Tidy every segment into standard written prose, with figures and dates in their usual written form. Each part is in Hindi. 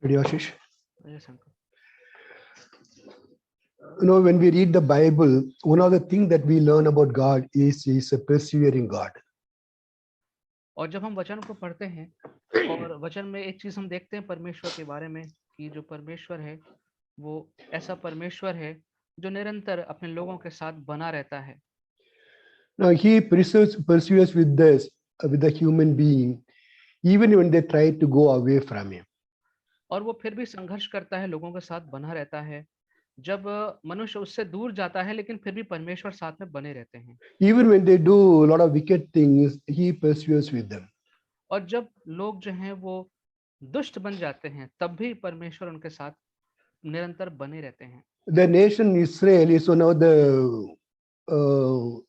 Ready, Ashish? Yes, uncle. When we read the Bible, one of the things that we learn about God is He's a persevering God. और जब हम वचन को पढ़ते हैं और वचन में एक चीज हम देखते हैं परमेश्वर के बारे में कि जो परमेश्वर है वो ऐसा परमेश्वर है जो निरंतर अपने लोगों के साथ बना रहता है। Now He pursues with the human being, even when they try to go away from Him. और वो फिर भी संघर्ष करता है, लोगों के साथ बना रहता है। जब मनुष्य उससे दूर जाता है लेकिन फिर भी परमेश्वर साथ में बने रहते हैं। Even when they do a lot of wicked things, He pursues with them. और जब लोग जो हैं वो दुष्ट बन जाते हैं तब भी परमेश्वर उनके साथ निरंतर बने रहते हैं। The nation Israel is one of the uh,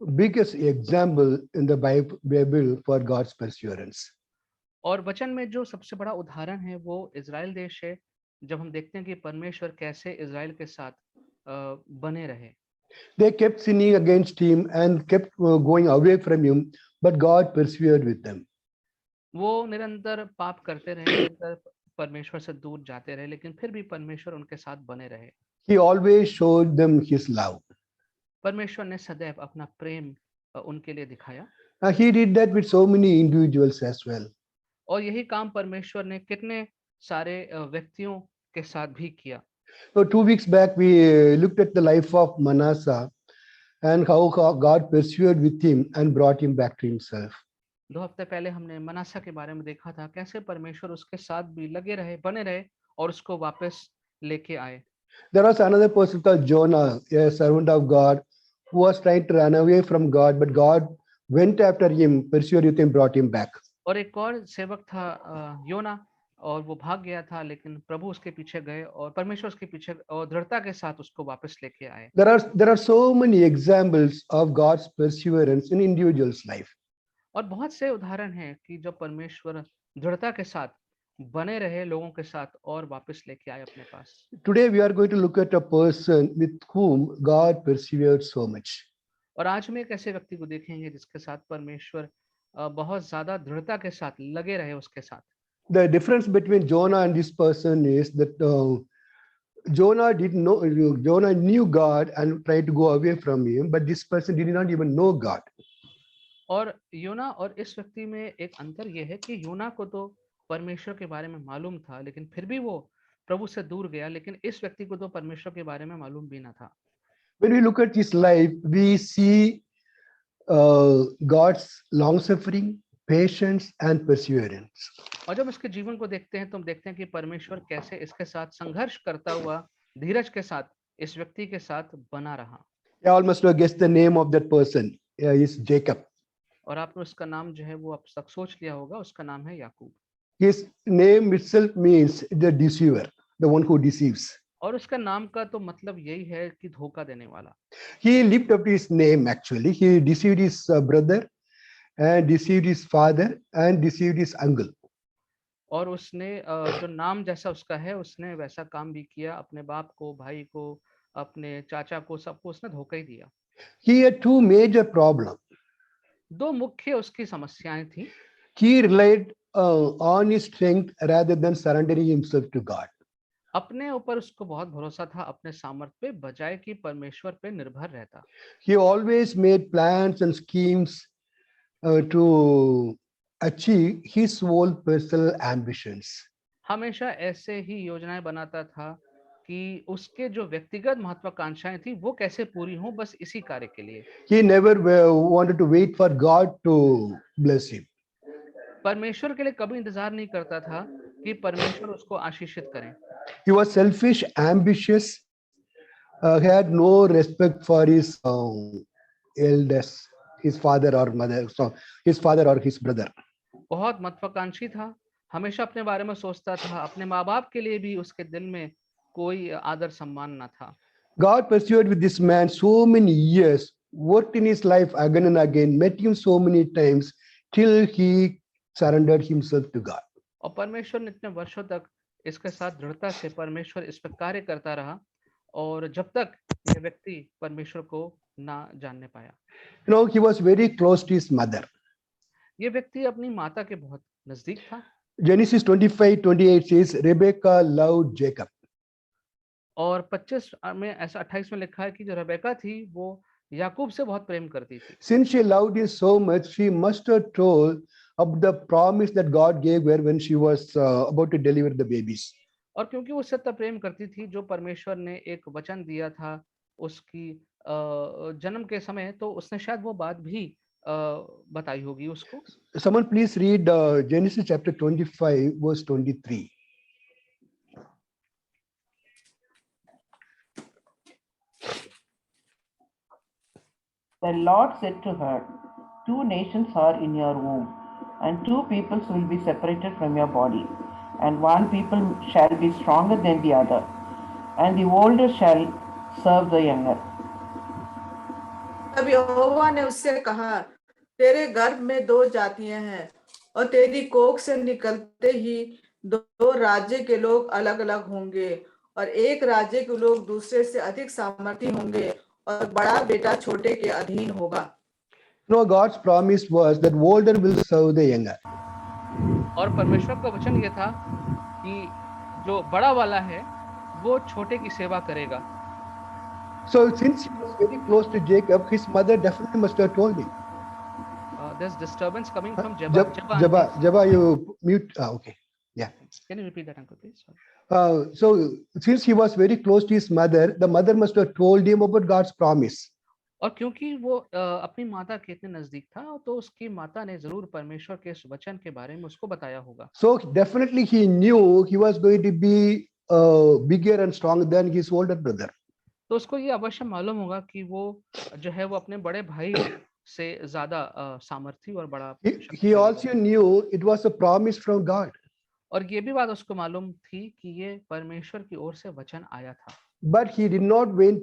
biggest example in the Bible for God's perseverance. और वचन में जो सबसे बड़ा उदाहरण है वो इज़राइल देश है। जब हम देखते हैं कि परमेश्वर कैसे इज़राइल के साथ बने रहे। They kept sinning against Him and kept going away from Him, but God persevered with them. वो निरंतर पाप करते रहे, निरंतर परमेश्वर से दूर जाते रहे, लेकिन फिर भी परमेश्वर उनके साथ बने रहे। He always showed them His love. परमेश्वर ने सदैव अपना प्रेम उनके लिए दिखाया। He did that with so many individuals as well. और यही काम परमेश्वर ने कितने सारे व्यक्तियों के साथ भी किया। So 2 weeks back, we looked at the life of Manasseh and how God persevered with him and brought him back to Himself. 2 हफ्ते पहले हमने मनासा के बारे में देखा था, कैसे परमेश्वर उसके साथ भी लगे रहे, बने रहे और उसको वापस लेके आए। There was another person called Jonah, a servant of God, who was trying to run away from God, but God went after him, pursued with him, brought him back. और एक और सेवक था योना, और वो भाग गया था, लेकिन प्रभु उसके पीछे गए और परमेश्वर उसके पीछे और दृढ़ता के साथ उसको वापस लेके आए। There are so many examples of God's perseverance in individuals' life. और बहुत से उदाहरण हैं कि जब परमेश्वर दृढ़ता के साथ बने रहे लोगों के साथ और वापस लेके आए अपने पास। Today we are going to look at a person with whom God persevered so much. और आज हम एक ऐसे व्यक्ति को देखेंगे जिसके साथ परमेश्वर बहुत ज्यादा दृढ़ता के साथ लगे रहे उसके साथ। The difference between Jonah and this person is that Jonah knew God and tried to go away from him, but this person did not even know God. और योना और इस व्यक्ति में एक अंतर यह है कि योना को तो परमेश्वर के बारे में मालूम था, लेकिन फिर भी वो प्रभु से दूर गया, लेकिन इस व्यक्ति को तो परमेश्वर के बारे में मालूम भी ना था। When we look at his life, we see God's long suffering, patience, and perseverance. और जब इसके जीवन को देखते हैं तो हम देखते हैं कि परमेश्वर कैसे इसके साथ संघर्ष करता हुआ धीरज के साथ इस व्यक्ति के साथ बना रहा। I almost guess the name of that person is Jacob. और आपने उसका नाम जो है वो अब तक सोच लिया होगा, उसका नाम है याकूब। His name itself means the deceiver, the one who deceives. और उसका नाम का तो मतलब यही है कि धोखा देने वाला। He lived up to his name actually. He deceived his brother and deceived his father and deceived his uncle. और उसने जो नाम जैसा उसका है उसने वैसा काम भी किया, अपने बाप को, भाई को, अपने चाचा को, सबको उसने धोखा ही दिया। He had two major problems. दो मुख्य उसकी समस्याएं थी। He relied on his strength rather than surrendering himself to God. अपने ऊपर उसको बहुत भरोसा था, अपने सामर्थ्य पे बजाय कि परमेश्वर पे निर्भर रहता। He always made plans and schemes to achieve his own personal ambitions. हमेशा ऐसे ही योजनाएं बनाता था कि उसके जो व्यक्तिगत महत्वाकांक्षाएं थी वो कैसे पूरी हों, बस इसी कार्य के लिए। He never wanted to wait for God to bless him. परमेश्वर के लिए कभी इंतजार नहीं करता था कि परमेश्वर उसको आशीषित करें। He was selfish, ambitious, had no respect for his elders, his father or mother, so his father or his brother. बहुत महत्वाकांक्षी था, हमेशा अपने बारे में सोचता था, अपने माँ बाप के लिए भी उसके दिल में कोई आदर सम्मान न था। God pursued with this man so many years, worked in his life again and again, met him so many times till he surrendered himself to God. और परमेश्वर ने इतने वर्षों तक इसके साथ दृढ़ता से परमेश्वर इस पर कार्य करता रहा, और जब तक यह व्यक्ति परमेश्वर को ना जानने पाया। He was very close to his mother. ये व्यक्ति अपनी माता के बहुत नजदीक था। Genesis 25:28 says Rebecca loved Jacob. और 25 में ऐसा 28 में लिखा है कि जो रेबेका थी वो याकूब से बहुत प्रेम करती थी। Since she loved him so much, she must have told of the promise that God gave her when she was about to deliver the babies. और क्योंकि वो उससे इतना प्रेम करती थी, जो परमेश्वर ने एक वचन दिया था उसकी जन्म के समय, तो उसने शायद वो बात भी बताई होगी उसको। Someone please read Genesis chapter 25 verse 23. The Lord said to her, 2 nations are in your womb, and 2 peoples will be separated from your body, and one people shall be stronger than the other, and the older shall serve the younger. तब यहोवा ने उससे कहा, तेरे गर्भ में 2 जातियां हैं, और तेरी कोख से निकलते ही 2 राज्य के लोग अलग अलग होंगे, और एक राज्य के लोग दूसरे से अधिक सामर्थी होंगे, और बड़ा बेटा छोटे के अधीन होगा। No, God's promise was that older will serve the younger. और परमेश्वर का वचन ये था कि जो बड़ा वाला है वो छोटे की सेवा करेगा। So since he was very close to Jacob, his mother definitely must have told him. There's disturbance coming from Jeba. Jaba, you mute. Okay. Yeah. Can you repeat that, uncle, please? So since he was very close to his mother, the mother must have told him about God's promise. और क्योंकि वो अपनी माता के इतने नजदीक था, तो उसकी माता ने जरूर परमेश्वर के इस वचन के बारे में उसको बताया होगा। So definitely he knew he was going to be bigger and stronger than his older brother. तो उसको ये अवश्य मालूम होगा कि वो जो है वो अपने बड़े भाई से ज्यादा सामर्थी और बड़ा। He also knew it was a promise from God. और ये भी बात उसको मालूम थी कि ये परमेश्वर की ओर से वचन आया था। But he did not want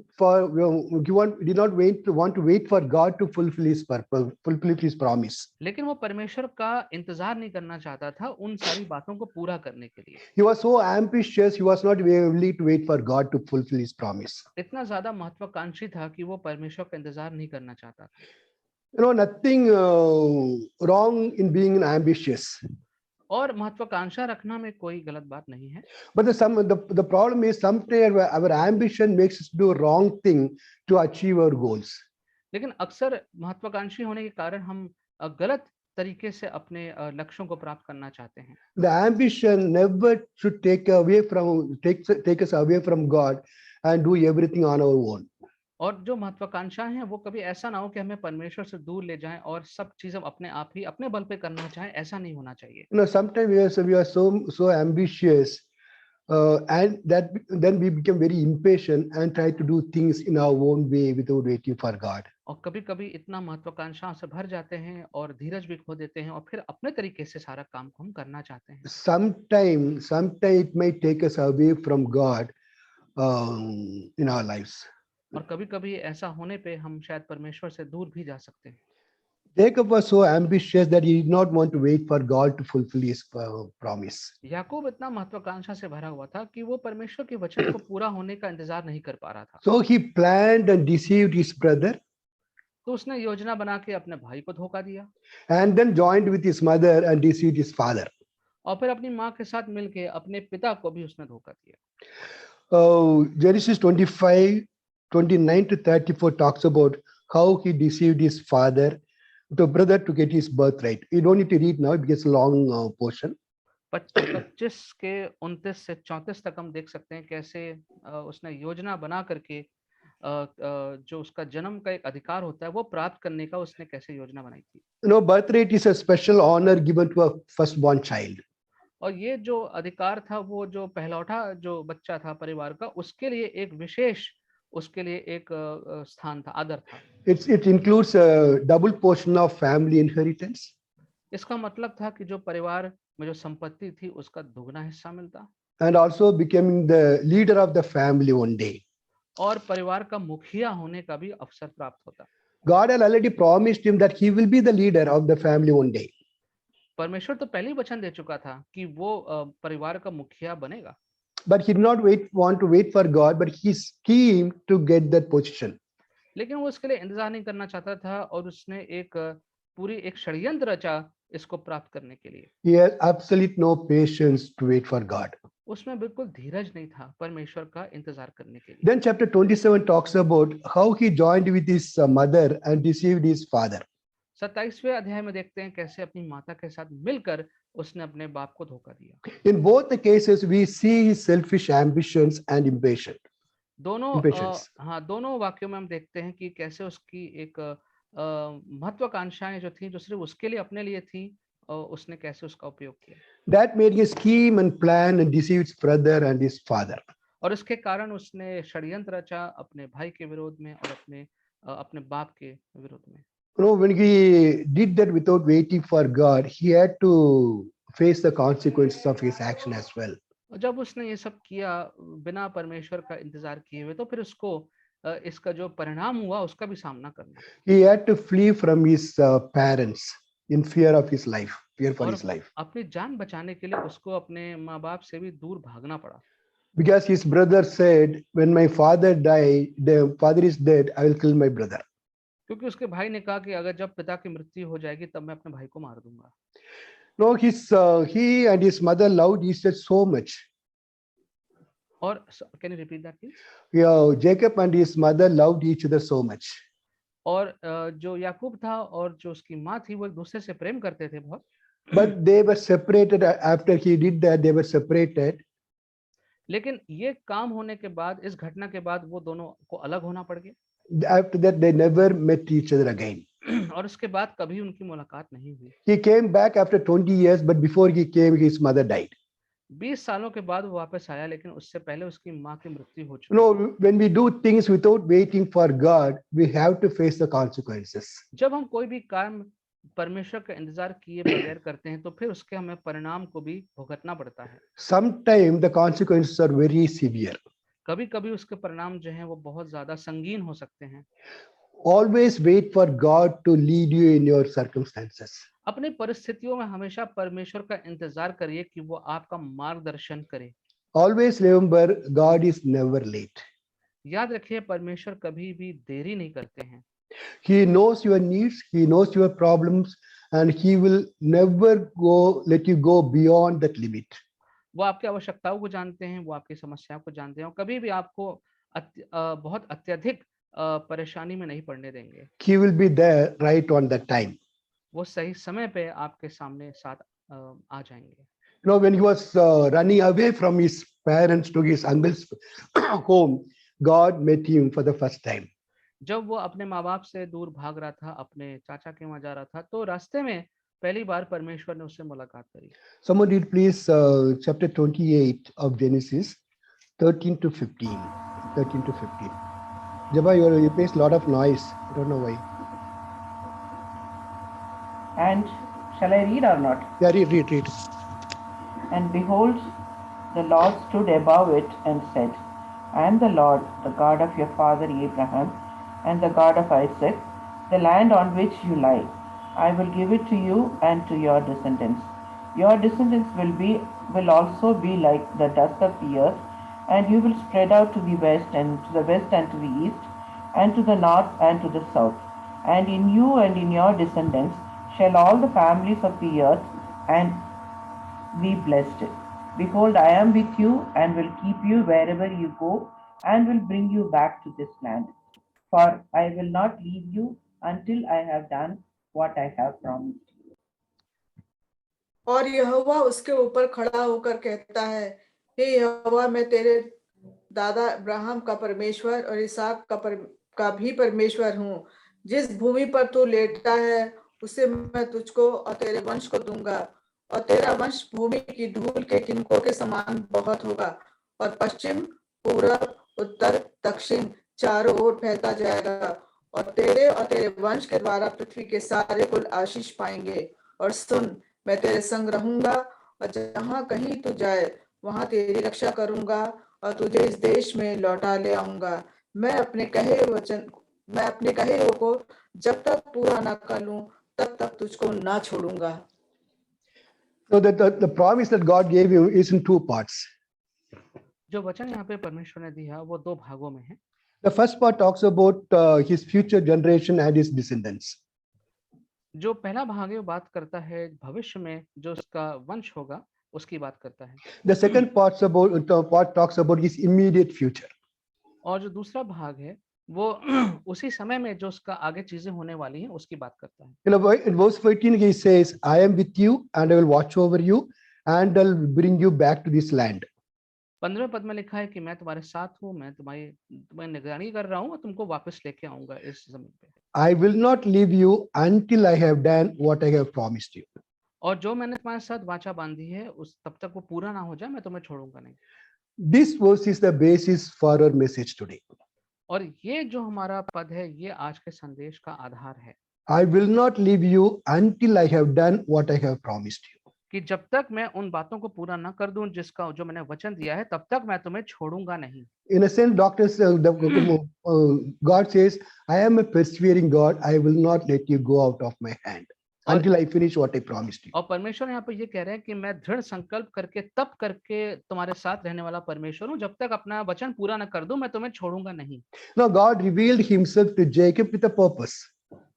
to wait for God to fulfill his purpose, fulfill his promise. लेकिन वो परमेश्वर का इंतजार नहीं करना चाहता था उन सारी बातों को पूरा करने के लिए। He was so ambitious, he was not willing to wait for God to fulfill his promise. इतना ज्यादा महत्वाकांक्षी था कि वो परमेश्वर का इंतजार नहीं करना चाहता था। You know, nothing wrong in being ambitious. और महत्वाकांक्षा रखना में कोई गलत बात नहीं है। But the problem is sometimes our ambition makes us do wrong thing to achieve our goals. लेकिन अक्सर महत्वाकांक्षी होने के कारण हम गलत तरीके से अपने लक्ष्यों को प्राप्त करना चाहते हैं। The ambition never should take us away from God and do everything on our own. और जो महत्वाकांक्षा है वो कभी ऐसा ना हो कि हमें परमेश्वर से दूर ले जाएं और सब चीजें अपने आप ही अपने बल पे करना चाहें, ऐसा नहीं होना चाहिए। You know, sometimes we are so ambitious, and then we become very impatient and try to do things in our own way without waiting for God. और कभी-कभी इतना महत्वाकांक्षा से भर जाते हैं और धीरज भी खो देते हैं और फिर अपने तरीके से सारा काम को हम करना चाहते हैं। Sometimes it may take us away from God in our lives. और कभी-कभी ऐसा होने पे हम शायद परमेश्वर से दूर भी जा सकते हैं। Jacob was so ambitious that he did not want to wait for God to fulfill his promise. याकूब इतना महत्वाकांक्षा से भरा हुआ था कि वो परमेश्वर के वचन को पूरा होने का इंतजार नहीं कर पा रहा था। So he planned and deceived his brother. तो उसने योजना बना के अपने भाई को धोखा दिया। And then joined with his mother and deceived his father. और फिर अपनी माँ के साथ मिलके अपने पिता को भी उसने धोखा दिया। Genesis 25:29 to 34 talks about how he deceived his father, the brother, to get his birthright. You don't need to read now because it's a long portion. 25 के 29 से 34 तक हम देख सकते हैं कैसे उसने योजना बना करके जो उसका जन्म का एक अधिकार होता है वो प्राप्त करने का उसने कैसे योजना बनाई थी। You know, birthright is a special honor given to a firstborn child. और ये जो अधिकार था वो जो पहलौठा जो बच्चा था परिवार का उसके लिए एक विशेष उसके लिए एक स्थान था, आदर था। It includes a double portion of family inheritance. इसका मतलब था कि जो परिवार में जो संपत्ति थी उसका दुगना हिस्सा मिलता। And also becoming the leader of the family one day. और परिवार का मुखिया होने का भी अवसर प्राप्त होता। God had already promised him that he will be the leader of the family one day. परमेश्वर तो पहले ही वचन दे चुका था कि वो परिवार का मुखिया बनेगा। But he did not want to wait for God, but he schemed to get that position. लेकिन वो उसके लिए इंतजार नहीं करना चाहता था और उसने एक पूरी एक षड्यंत्र रचा इसको प्राप्त करने के लिए। He has absolute no patience to wait for God. उसमें बिल्कुल धीरज नहीं था परमेश्वर का इंतजार करने के लिए। Then chapter 27 talks about how he joined with his mother and deceived his father. 27वें अध्याय में देखते हैं कैसे अपनी माता के साथ मिलकर उसने अपने बाप को धोखा दिया। In both the cases, we see his selfish ambitions and impatience. दोनों वाक्यों में हम देखते हैं कि कैसे उसकी एक महत्वाकांक्षाएं जो थी जो सिर्फ उसके लिए अपने लिए थी और उसने कैसे उसका उपयोग किया That made him scheme and plan and deceive his brother and his father. और इसके कारण उसने षड्यंत्र रचा अपने भाई के विरोध में और अपने बाप के विरोध में। You know, when he did that without waiting for God, he had to face the consequences of his action as well. और जब उसने ये सब किया बिना परमेश्वर का इंतजार किए हुए तो फिर उसको इसका जो परिणाम हुआ उसका भी सामना करना। He had to flee from his parents in fear of his life, fear for और his life. अपनी जान बचाने के लिए उसको अपने माँ बाप से भी दूर भागना पड़ा। Because his brother said, when my father died, the father is dead, I will kill my brother. क्योंकि उसके भाई ने कहा कि अगर जब पिता की मृत्यु हो जाएगी तब मैं अपने भाई को मार दूंगा। No, he and his mother loved each other so much. और can you repeat that please? Yeah, Jacob and his mother loved each other so much. और जो याकूब था और जो उसकी माँ थी वो एक दूसरे से प्रेम करते थे बहुत। But they were separated after he did that. They were separated. लेकिन ये काम होने के बाद इस घटना के बाद वो दोनों को अलग होना पड़ गया। After that, they never met each other again. और उसके बाद कभी उनकी मुलाकात नहीं हुई। He came back after 20 years, but before he came, his mother died. 20 सालों के बाद वो वापस आया लेकिन उससे पहले उसकी माँ की मृत्यु हो You चुकी। know, when we do things without waiting for God, we have to face the consequences. जब हम कोई भी काम परमेश्वर का इंतजार किए बगैर करते हैं तो फिर उसके हमें परिणाम को भी भुगतना पड़ता है। Sometimes the consequences are very severe. कभी कभी उसके परिणाम जो हैं वो बहुत ज्यादा संगीन हो सकते हैं। Always wait for God to lead you in your circumstances. अपनी परिस्थितियों में हमेशा परमेश्वर का इंतजार करिए कि वो आपका मार्गदर्शन करे। Always remember, God is never late. याद रखिए परमेश्वर कभी भी देरी नहीं करते हैं। He knows your needs, he knows your problems, and he will never let you go beyond that limit. वो आपकी आवश्यकताओं को जानते हैं, वो आपकी समस्याओं को जानते हैं और कभी भी आपको बहुत अत्यधिक परेशानी में नहीं पड़ने देंगे। He will be there right on that time. वो सही समय पे आपके सामने साथ आ जाएंगे। You know, when he was running away from his parents to his uncle's home, God met him for the first time. जब वो अपने माँ बाप से दूर भाग रहा था, अपने चाचा के वहां जा रहा था, तो रास्ते में पहली बार परमेश्वर ने उससे मुलाकात करी। Someone read please chapter 28 of Genesis, 13 to 15. 13 to 15. Jabba, you face a lot of noise. I don't know why. And shall I read or not? Yeah, read. And behold, the Lord stood above it and said, I am the Lord, the God of your father Abraham, and the God of Isaac. The land on which you lie, I will give it to you and to your descendants. Your descendants will also be like the dust of the earth, and you will spread out to the west and to the east, and to the north and to the south. And in you and in your descendants shall all the families of the earth and be blessed. Behold, I am with you and will keep you wherever you go, and will bring you back to this land. For I will not leave you until I have done what I have promised you. और यहोवा उसके ऊपर खड़ा होकर कहता है, हे यहोवा, मैं तेरे दादा अब्राहम का परमेश्वर और इसहाक का भी परमेश्वर हूँ। जिस भूमि पर तू लेटा है उसे मैं तुझको और तेरे वंश को दूंगा, और तेरा वंश भूमि की धूल के किनकों के समान बहुत होगा, और पश्चिम, पूरब, उत्तर, दक्षिण चारों ओर फैलता जाएगा, और तेरे वंश के द्वारा पृथ्वी के सारे कुल आशीष पाएंगे। और सुन, मैं तेरे संग रहूंगा, और जहां कहीं तू जाए वहां तेरी रक्षा करूंगा, और तुझे इस देश में लौटा ले आऊंगा। मैं अपने कहे हुए को जब तक पूरा ना कर लूं तब तक तुझको ना छोड़ूंगा। So the promise that God gave you is in two parts. जो वचन यहाँ पे परमेश्वर ने दिया वो दो भागों में है। The first part talks about his future generation and his descendants. जो पहला भाग है वो बात करता है भविष्य में जो उसका वंश होगा उसकी बात करता है, The second part talks about his immediate future. और जो दूसरा भाग है वो उसी समय में जो उसका आगे चीजें होने वाली हैं उसकी बात करता है। You know, in verse 14, he says, I am with you and I will watch over you and I'll bring you back to this land. 15वें पद में लिखा है कि मैं तुम्हारे साथ हूँ, मैं तुम्हारी निगरानी कर रहा हूँ और तुमको वापस लेके आऊंगा इस जमीन पे, I will not leave you until I have done what I have promised you. और जो मैंने तुम्हारे साथ वाचा बांधी है उस तब तक वो पूरा ना हो जाए मैं तुम्हें छोड़ूंगा नहीं। This verse is the basis for our message today. और ये जो हमारा पद है ये आज के संदेश का आधार है I will not leave you until I have done what I have promised you. कि जब तक मैं उन बातों को पूरा ना कर दूं जिसका जो मैंने वचन दिया है तब तक मैं तुम्हें छोड़ूंगा नहीं। In a sense, God says, I am a persevering God. I will not let you go out of my hand until I finish what I promised you. और परमेश्वर यहाँ पे ये कह रहे हैं कि मैं दृढ़ संकल्प करके तब करके तुम्हारे साथ रहने वाला परमेश्वर हूँ, जब तक अपना वचन पूरा ना कर दूं मैं तुम्हें छोड़ूंगा नहीं। Now, God revealed himself to Jacob with a purpose.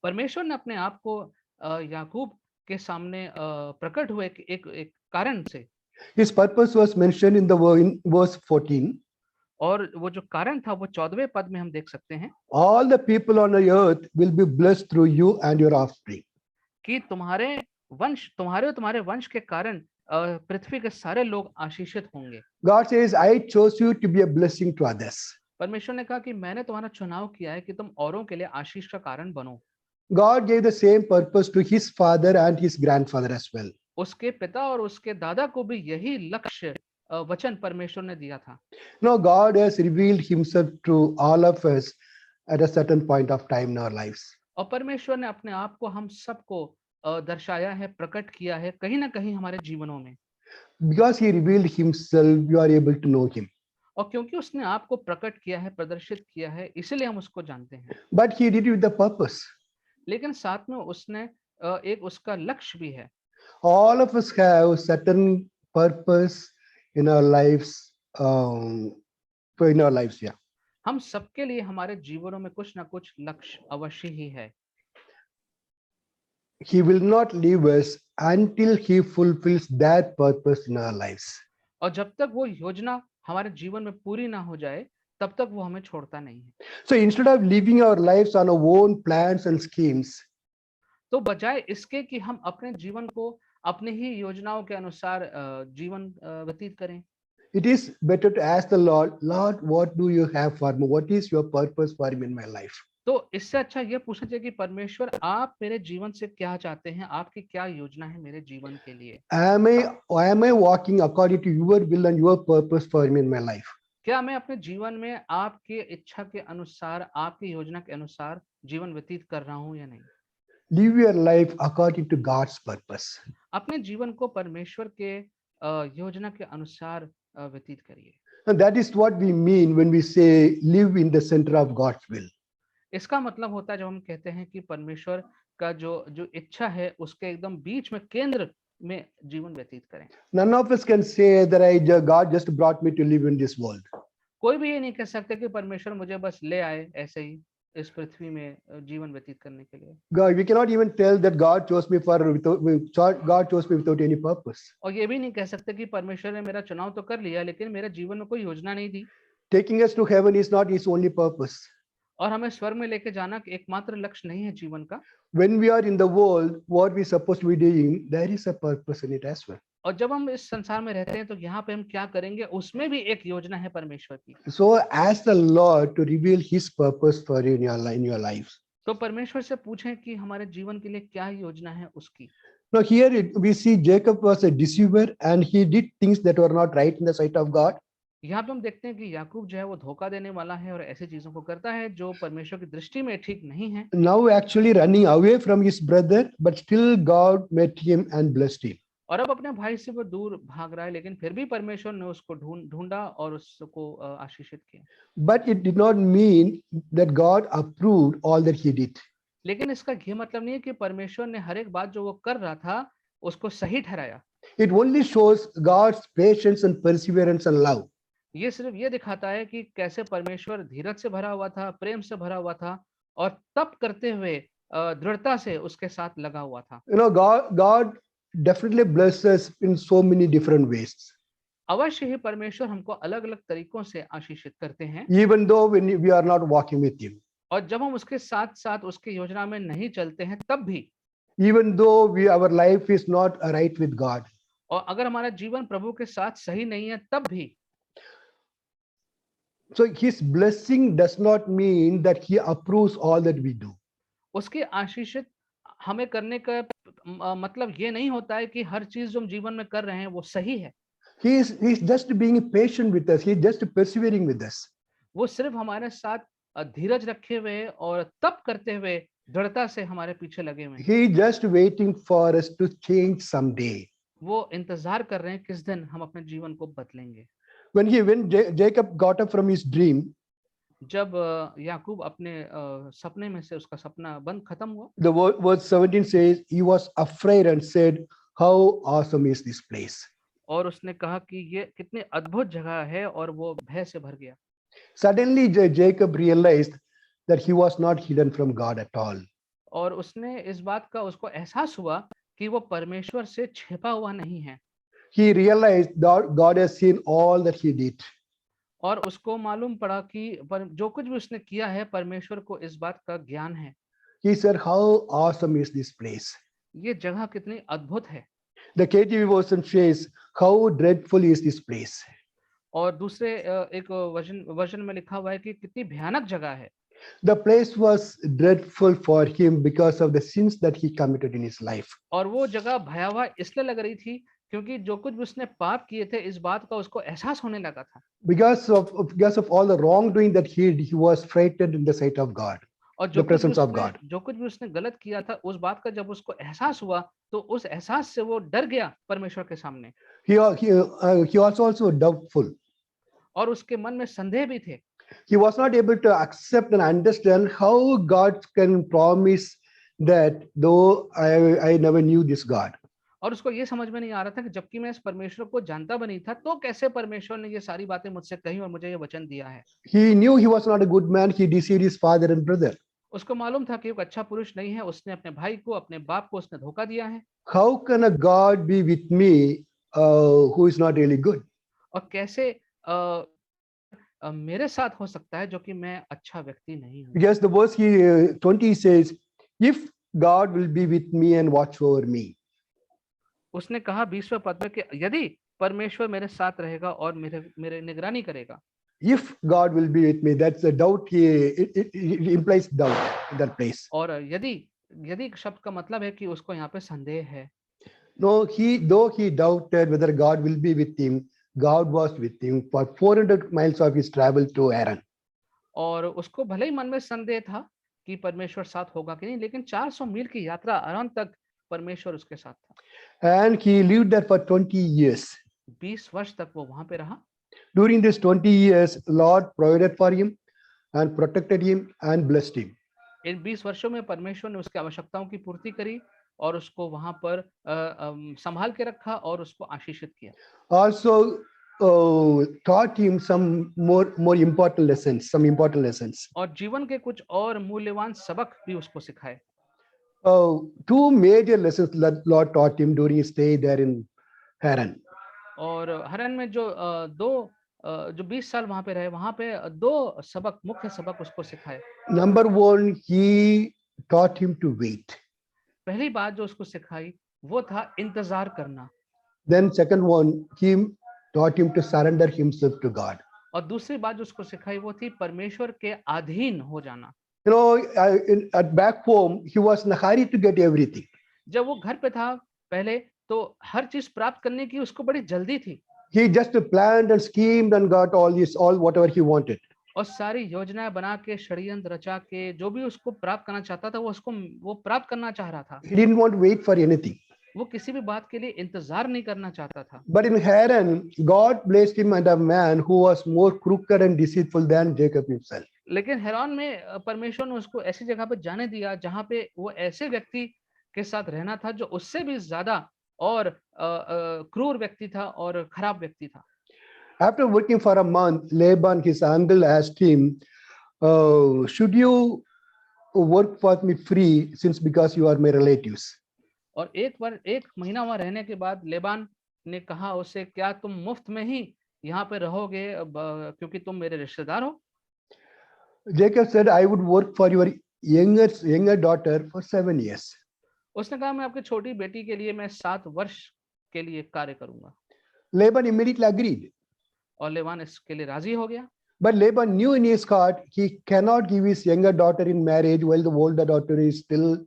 परमेश्वर ने अपने आप को याकूब के सामने प्रकट हुए एक कारण से, His purpose was mentioned in verse 14. और वो जो कारण था वो 14वें पद में हम देख सकते हैं All the people on the earth will be blessed through you and your offspring. कि तुम्हारे और तुम्हारे वंश के कारण पृथ्वी के सारे लोग आशीषित होंगे। God says, I chose you to be a blessing to others. परमेश्वर ने कहा कि मैंने तुम्हारा चुनाव किया है कि तुम औरों के लिए आशीष का कारण बनो। God gave the same purpose to his father and his grandfather as well. उसके पिता और उसके दादा को भी यही लक्ष्य वचन परमेश्वर ने दिया था। Now, God has revealed himself to all of us at a certain point of time in our lives. और परमेश्वर ने अपने आप को हम सबको दर्शाया है, प्रकट किया है कहीं ना कहीं हमारे जीवनों में। Because he revealed himself, you are able to know him. और क्योंकि उसने आपको प्रकट किया है, प्रदर्शित किया है, इसीलिए हम उसको जानते हैं। But he did it with the purpose. लेकिन साथ में उसने एक उसका लक्ष्य भी है। All of us have certain purpose in our lives. Yeah. हम सबके लिए हमारे जीवनों में कुछ ना कुछ लक्ष्य अवश्य ही है। He will not leave us until he fulfills that purpose in our lives. और जब तक वो योजना हमारे जीवन में पूरी ना हो जाए तब तक वो हमें छोड़ता नहीं है। So instead of living our lives on our own plans and schemes, तो बजाय इसके कि हम अपने जीवन को अपने ही योजनाओं के अनुसार जीवन व्यतीत करें, it is better to ask the Lord, Lord, what do you have for me? What is your purpose for me in my life? तो इससे अच्छा ये पूछना चाहिए कि परमेश्वर आप मेरे जीवन से क्या चाहते हैं, आपकी क्या योजना है मेरे जीवन के लिए। Am I walking according to your will and your purpose for me in my life? क्या मैं अपने जीवन में आपके इच्छा के अनुसार, आपकी योजना के अनुसार जीवन व्यतीत कर रहा हूं या नहीं? Live your life according to God's purpose. अपने जीवन को परमेश्वर के योजना के अनुसार व्यतीत करिए। And that is what we mean when we say live in the center of God's will. इसका मतलब होता है जब हम कहते हैं कि परमेश्वर का जो इच्छा है उसके एकदम बीच में, केंद्र में जीवन व्यतीत करें। None of us can say that God just brought me to live in this world. कोई भी ये नहीं कह सकते कि परमेश्वर मुझे बस ले आए ऐसे ही इस पृथ्वी में जीवन व्यतीत करने के लिए। God, we cannot even tell that God chose me without any purpose. और ये भी नहीं कह सकते कि परमेश्वर ने मेरा चुनाव तो कर लिया लेकिन मेरे जीवन में कोई योजना नहीं दी। Taking us to heaven is not his only purpose. और हमें स्वर्ग में लेके जाना एकमात्र लक्ष्य नहीं है जीवन का। When we are in the world, what we supposed to be doing, there is a purpose in it as well. और जब हम इस संसार में रहते हैं तो यहाँ पे हम क्या करेंगे उसमें भी एक योजना है परमेश्वर की। So ask the Lord to reveal his purpose for you in your lives. तो परमेश्वर से पूछें कि हमारे जीवन के लिए क्या योजना है उसकी। Now here we see Jacob was a deceiver and he did things that were not right in the sight of God. यहाँ पे हम देखते हैं कि याकूब जो है वो धोखा देने वाला है और ऐसी चीजों को करता है जो परमेश्वर की दृष्टि में ठीक नहीं है। Now actually running away from his brother, but still God met him and blessed him. और अब अपने भाई से वो दूर भाग रहा है लेकिन फिर भी परमेश्वर ने उसको ढूंढा और उसको आशीषित किया। But it did not mean that God approved all that he did. लेकिन इसका ये मतलब नहीं है कि परमेश्वर ने हर एक बात जो वो कर रहा था उसको सही ठहराया। It only shows God's patience and perseverance and love. ये सिर्फ ये दिखाता है कि कैसे परमेश्वर धीरज से भरा हुआ था, प्रेम से भरा हुआ था और तब करते हुए दृढ़ता से उसके साथ लगा हुआ था। God definitely blesses us in so many different ways. अवश्य ही परमेश्वर हमको अलग अलग तरीकों से आशीषित करते हैं, Even though when we are not walking with Him, और जब हम उसके साथ साथ उसकी योजना में नहीं चलते हैं तब भी, even though our life is not right with God, और अगर हमारा जीवन प्रभु के साथ सही नहीं है तब भी, so His blessing does not mean that He approves all that we do. उसकी आशीषित हमें करने का मतलब ये नहीं होता है कि हर चीज जो हम जीवन में कर रहे हैं वो सही है। He's just being patient with us. He's just persevering with us. वो सिर्फ हमारे साथ धीरज रखे हुए और तप करते हुए दृढ़ता से हमारे पीछे लगे हुए हैं। He's just waiting for us to change someday. वो इंतजार कर रहे हैं किस दिन हम अपने जीवन को बदलेंगे। When Jacob got up from his dream, जब याकूब अपने सपने में से उसका सपना बंद खत्म हुआ, the verse 17 says, he was afraid and said, how awesome is this place. और उसने कहा कि ये कितनी अद्भुत जगह है, और वो भय से भर गया। Suddenly Jacob realized that he was not hidden from God at all. और उसने इस बात का उसको एहसास हुआ कि वो परमेश्वर से छिपा हुआ नहीं है। He realized that God has seen all that he did. और उसको मालूम पड़ा कि जो कुछ भी उसने किया है परमेश्वर को इस बात का ज्ञान है। He said, how awesome is this place. ये जगह कितनी अद्भुत है। The KJV version says, how dreadful is this place. और दूसरे एक वर्जन में लिखा हुआ है कि कितनी भयानक जगह है। The place was dreadful for him because of the sins that he committed in his life. और वो जगह भयावह इसलिए लग रही थी क्योंकि जो कुछ भी उसने पाप किए थे इस बात का उसको एहसास होने लगा था। Because of all the wrongdoing that he was frightened in the sight of God, और the presence of God. जो कुछ भी उसने गलत किया था उस बात का जब उसको एहसास हुआ तो उस एहसास से वो डर गया परमेश्वर के सामने। He was also doubtful. और उसके मन में संदेह भी थे। He was not able to accept and understand how God can promise that though I never knew this God. और उसको ये समझ में नहीं आ रहा था कि जबकि मैं इस परमेश्वर को जानता भी नहीं था तो कैसे परमेश्वर ने ये सारी बातें मुझसे कही और मुझे ये वचन दिया है। He knew he was not a good man. He deceived his father and brother. उसको मालूम था कि वो एक अच्छा पुरुष नहीं है, उसने अपने भाई को अपने बाप को उसने धोखा दिया है। How can a God be with me who is not really good? और कैसे मेरे साथ हो सकता है जो कि मैं अच्छा व्यक्ति नहीं हूँ। Because the verse 20 says, if God will be with me and watch over me. उसने कहा 20वें पद में कि यदि परमेश्वर मेरे साथ रहेगा और मेरे निगरानी करेगा। If God will be with me, that's a doubt. It implies doubt in that place. और यदि शब्द का मतलब है कि उसको यहाँ पे संदेह है। No, though he doubted whether God will be with him, God was with him for 400 miles of his travel to Haran. और उसको भले ही मन में संदेह था कि परमेश्वर साथ होगा कि नहीं, लेकिन 400 मील की यात्रा अरान तक परमेश्वर उसके साथ था। And he lived there for 20 years. 20 वर्ष तक वो वहां पे रहा। During this 20 years, Lord provided for him and protected him and blessed him. इन 20 वर्षों में परमेश्वर ने उसकी आवश्यकताओं की पूर्ति करी और उसको वहां पर संभाल के रखा और उसको आशीषित किया। Also taught him some more important lessons, some important lessons. और जीवन के कुछ और मूल्यवान सबक भी उसको सिखाए। Two major lessons that Lord taught him during his stay there in Haran. और हरन में जो 20 साल वहां पे रहे, वहां पे 2 सबक, मुख्य सबक उसको सिखाए। Number one, he taught him to wait. पहली बात जो उसको सिखाई वो था इंतजार करना। Then second one, he taught him to surrender himself to God. और दूसरी बात जो उसको सिखाई वो थी परमेश्वर के अधीन हो जाना। You know, at back home, he was in a hurry to get everything. जब वो घर पे था पहले तो हर चीज प्राप्त करने की उसको बड़ी जल्दी थी। He just planned and schemed and got all whatever he wanted. और सारी योजनाएं बना के षड्यंत्र रचा के जो भी उसको प्राप्त करना चाहता था वो प्राप्त करना चाह रहा था। He didn't want to wait for anything. वो किसी भी बात के लिए इंतजार नहीं करना चाहता था। But in Haran, God blessed him with a man who was more crooked and deceitful than Jacob himself. लेकिन हैरान में परमेश्वर ने उसको ऐसी जगह पर जाने दिया जहां पे वो ऐसे व्यक्ति के साथ रहना था जो उससे भी ज्यादा और क्रूर व्यक्ति था और खराब व्यक्ति था। After working for a month, Laban, his uncle, asked him, should you work for me free since because you are my relatives. और एक महीना वहां रहने के बाद लेबान ने कहा उसे, क्या तुम मुफ्त में ही यहाँ पे रहोगे क्योंकि तुम मेरे रिश्तेदार हो? Jacob said, I would work for your younger daughter for 7 years. उसने कहा मैं आपकी छोटी बेटी के लिए मैं 7 वर्ष के लिए कार्य करूंगा। Laban immediately agreed. और लेबान इसके लिए राजी हो गया। But Laban knew in his heart he cannot give his younger daughter in marriage while the older daughter is still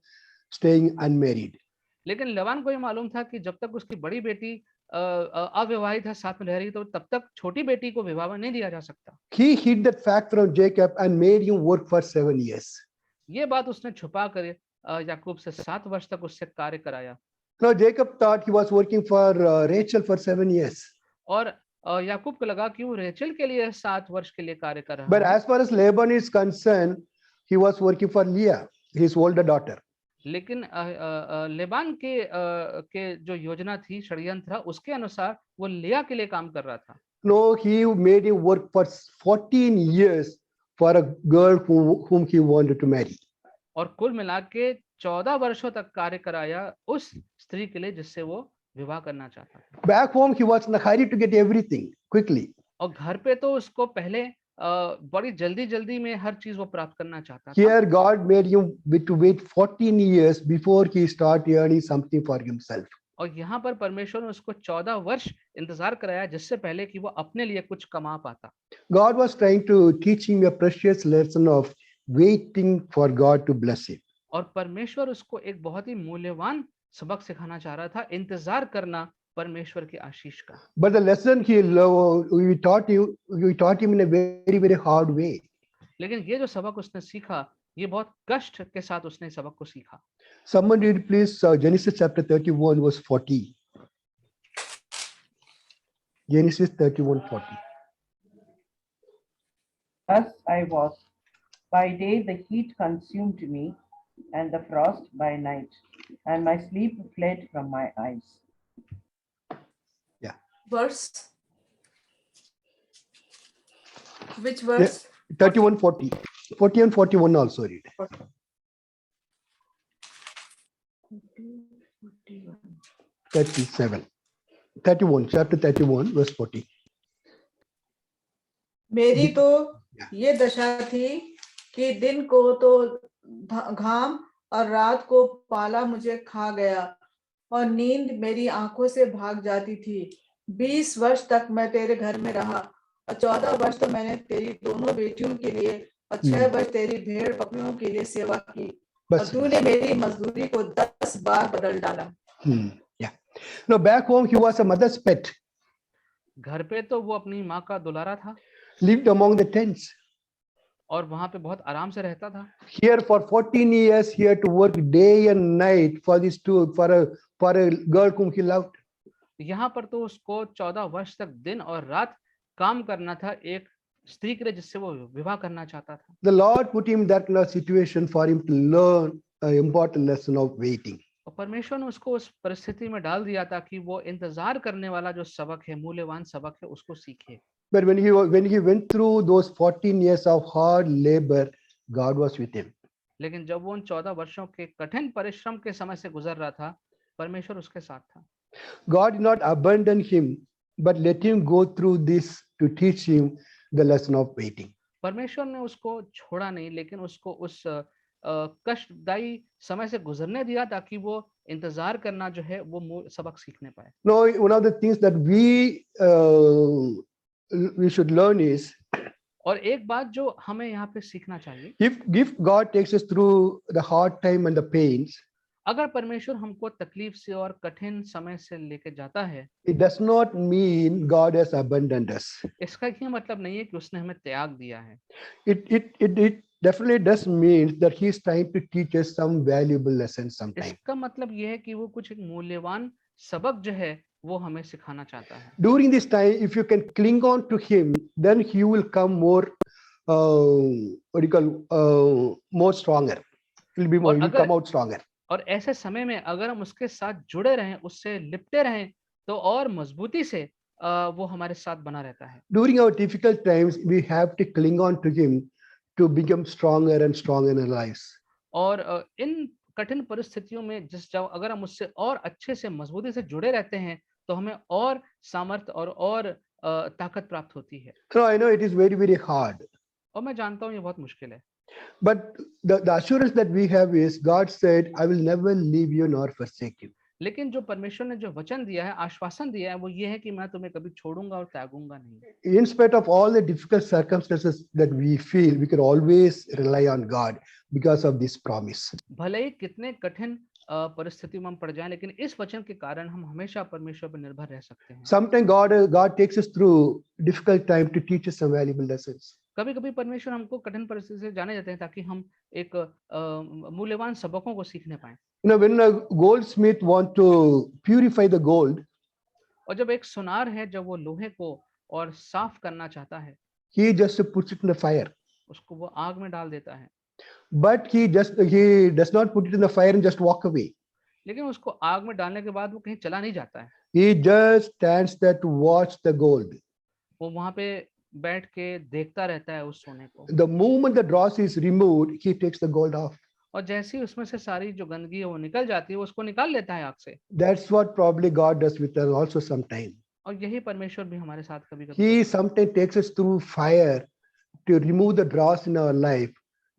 staying unmarried. लेकिन लेबान को ये मालूम था कि जब तक उसकी बड़ी बेटी अविवाहित है, साथ में रह रही, तो तब तक छोटी बेटी को विवाह नहीं दिया जा सकता। He hid that fact from Jacob and made him work for 7 years. ये बात उसने छुपा कर याकूब से 7 वर्ष तक उससे कार्य कराया। Now Jacob thought he was working for Rachel for 7 years. और याकूब को लगा कि वो रेचल के लिए 7 वर्ष के लिए कार्य कर रहा But है। as far as Laban is concerned, he was working for Leah, his older daughter. लेकिन लेबान के जो योजना थी, षड्यंत्र था, उसके अनुसार वो लिया के लिए काम कर रहा था। No, he made him work for 14 years for a girl whom he wanted to marry. और कुल मिला के 14 वर्षों तक कार्य कराया उस स्त्री के लिए जिससे वो विवाह करना चाहता था। Back home, he was in a hurry to get everything quickly. और घर पे तो उसको पहले बड़ी जल्दी में हर चीज वो प्राप्त करना चाहता था। Here, God made him to wait 14 years before he started earning something for himself. और यहाँ पर परमेश्वर ने उसको 14 वर्ष इंतजार कराया जिससे पहले कि वो अपने लिए कुछ कमा पाता। God was trying to teach him a precious lesson of waiting for God to bless him. और परमेश्वर उसको एक बहुत ही मूल्यवान सबक सिखाना चाह रहा था, इंतजार करना परमेश्वर की आशीष का। But the lesson we taught him in a very, very hard way. लेकिन ये जो सबक उसने सीखा, ये बहुत कष्ट के साथ उसने सबक को सीखा। Someone read please Genesis chapter 31 verse 40. Genesis 31:40. Thus I was. By day the heat consumed me, and the frost by night, and my sleep fled from my eyes. Verse. Which verse? 31:40. 40 and 41 also read. 37. 31, chapter 31, verse 40. मेरी तो ये दशा थी कि दिन को तो घाम और रात को पाला मुझे खा गया और नींद मेरी आंखों से भाग जाती थी। 20 वर्ष तक मैं तेरे घर में रहा और 14 वर्ष तो मैंने तेरी दोनों बेटियों के लिए और 6 वर्ष तेरी भेड़ बकरियों के लिए सेवा की और तूने मेरी मजदूरी को 10 बार बदल डाला। Yeah. Now back home he was a mother's pet. घर पे तो वो अपनी माँ का दुलारा था। Lived among the tents. और वहां पे बहुत आराम से रहता था। Here for 14 years he had to work day and night for a girl whom he loved. यहाँ पर तो उसको 14 वर्ष तक दिन और रात काम करना था एक स्त्री के लिए जिससे वो विवाह करना चाहता था। The Lord put him in that situation for him to learn an important lesson of waiting. और परमेश्वर ने उसको उस परिस्थिति में डाल दिया ताकि वो इंतजार करने वाला जो सबक है, मूल्यवान सबक है, उसको सीखे। But when he went through those 14 years of hard labor, God was with him. लेकिन जब वो उन 14 वर्षों के कठिन परिश्रम के समय से गुजर रहा था, परमेश्वर उसके साथ था। God did not abandon him, but let him go through this to teach him the lesson of waiting. परमेश्वर ने उसको छोड़ा नहीं, लेकिन उसको उस कष्टदायी समय से गुजरने दिया ताकि वो इंतजार करना जो है वो सबक सीखने पाए। Now, one of the things that we should learn is, और एक बात जो हमें यहाँ पे सीखना चाहिए, if God takes us through the hard time and the pains, अगर परमेश्वर हमको तकलीफ से और कठिन समय से लेके जाता है, it does not mean God has abandoned us. इसका ये मतलब नहीं है कि उसने हमें त्याग दिया है। It definitely does mean that He is trying to teach us some valuable lessons sometimes. इसका मतलब ये है कि वो कुछ एक मूल्यवान सबक जो है वो हमें सिखाना चाहता है। During this time, if you can cling on to Him, then He will come more, more stronger. He will come out stronger. और ऐसे समय में अगर हम उसके साथ जुड़े रहें, उससे लिपटे रहें, तो और मजबूती से वो हमारे साथ बना रहता है। During our difficult times, we have to cling on to Him to become stronger and stronger in our lives. और इन कठिन परिस्थितियों में अगर हम उससे और अच्छे से मजबूती से जुड़े रहते हैं तो हमें और सामर्थ और ताकत प्राप्त होती है। So I know it is very, very hard. और मैं जानता हूँ ये बहुत मुश्किल है, But the assurance that we have is God said, I will never leave you nor forsake you. लेकिन जो परमेश्वर ने जो वचन दिया है, आश्वासन दिया है, वो ये है कि मैं तुम्हें कभी छोड़ूंगा और त्यागूंगा नहीं। In spite of all the difficult circumstances that we feel, we can always rely on God because of this promise. भले ही कितने कठिन परिस्थितियों में हम पड़ जाएं, लेकिन इस वचन के कारण हम हमेशा परमेश्वर पर निर्भर रह सकते हैं। Sometimes God takes us through difficult time to teach us some valuable lessons. कभी कभी परमेश्वर हमको कठिन परिस्थिति से जाने जाते हैं ताकि हम एक मूल्यवान सबकों को सीखने पाएं। You know, when a goldsmith want to purify the gold, और जब एक सुनार है, जब वो लोहे को और साफ करना चाहता है, he just puts it in the fire. उसको वो आग में डाल देता है, But he does not put it in the fire and just walk away. लेकिन उसको आग में डालने के बाद वो कहीं चला नहीं जाता है। He just stands there to watch the gold. वो वहां पे बैठ के देखता रहता है उस सोने को। The moment the dross is removed, he takes the gold off. और जैसे ही उसमें से सारी जो गंदगी है वो निकल जाती है, वो उसको निकाल लेता है आग से। That's what probably God does with us also sometime. और यही परमेश्वर भी हमारे साथ कभी कभी He sometimes takes us through fire to remove the dross in our life,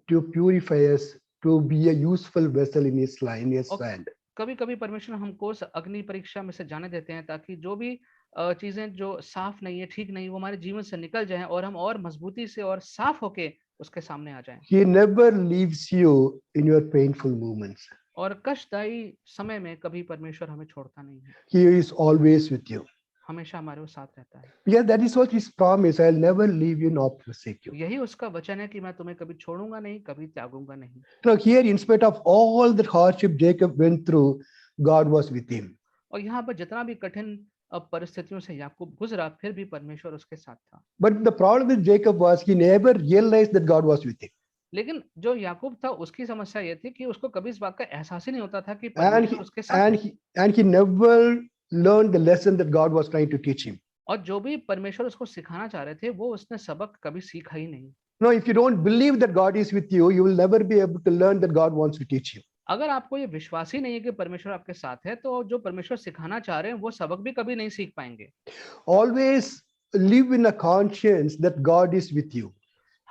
to purify us, to be a useful vessel in His hand. कभी कभी परमेश्वर हमको उस अग्नि परीक्षा में से जाने देते हैं ताकि जो भी चीजें जो साफ नहीं है, ठीक नहीं, वो हमारे जीवन से निकल जाएं और हम और मजबूती से और साफ होके उसके सामने आ जाएं। He never leaves you in your painful moments. और कष्टदायी समय में कभी परमेश्वर हमें छोड़ता नहीं है, He is always with you. हमेशा हमारे वो साथ रहता है। Yeah, that is what His promise. I'll never leave you nor forsake you. यही उसका वचन है कि मैं तुम्हें कभी छोड़ूंगा नहीं, कभी त्यागूंगा नहीं। So here, in spite of all the hardship Jacob went through, God was with him. और यहाँ पर जितना भी कठिन परिस्थितियों से याकूब गुजरा, फिर भी परमेश्वर उसके साथ था। But the problem with Jacob was he never realized that God was with him. लेकिन जो याकूब था उसकी समस्या ये थी कि उसको कभी इस बात का एहसास ही नहीं होता था कि परमेश्वर उसके साथ है। And he never learned the lesson that God was trying to teach him. और जो भी परमेश्वर उसको सिखाना चाह रहे थे, वो उसने सबक कभी सीखा ही नहीं। No, if you don't believe that God is with you, you will never be able to learn that God wants to teach you. अगर आपको ये विश्वास ही नहीं है कि परमेश्वर आपके साथ है, तो जो परमेश्वर सिखाना चाह रहे हैं वो सबक भी कभी नहीं सीख पाएंगे। Always live in a conscience that God is with you.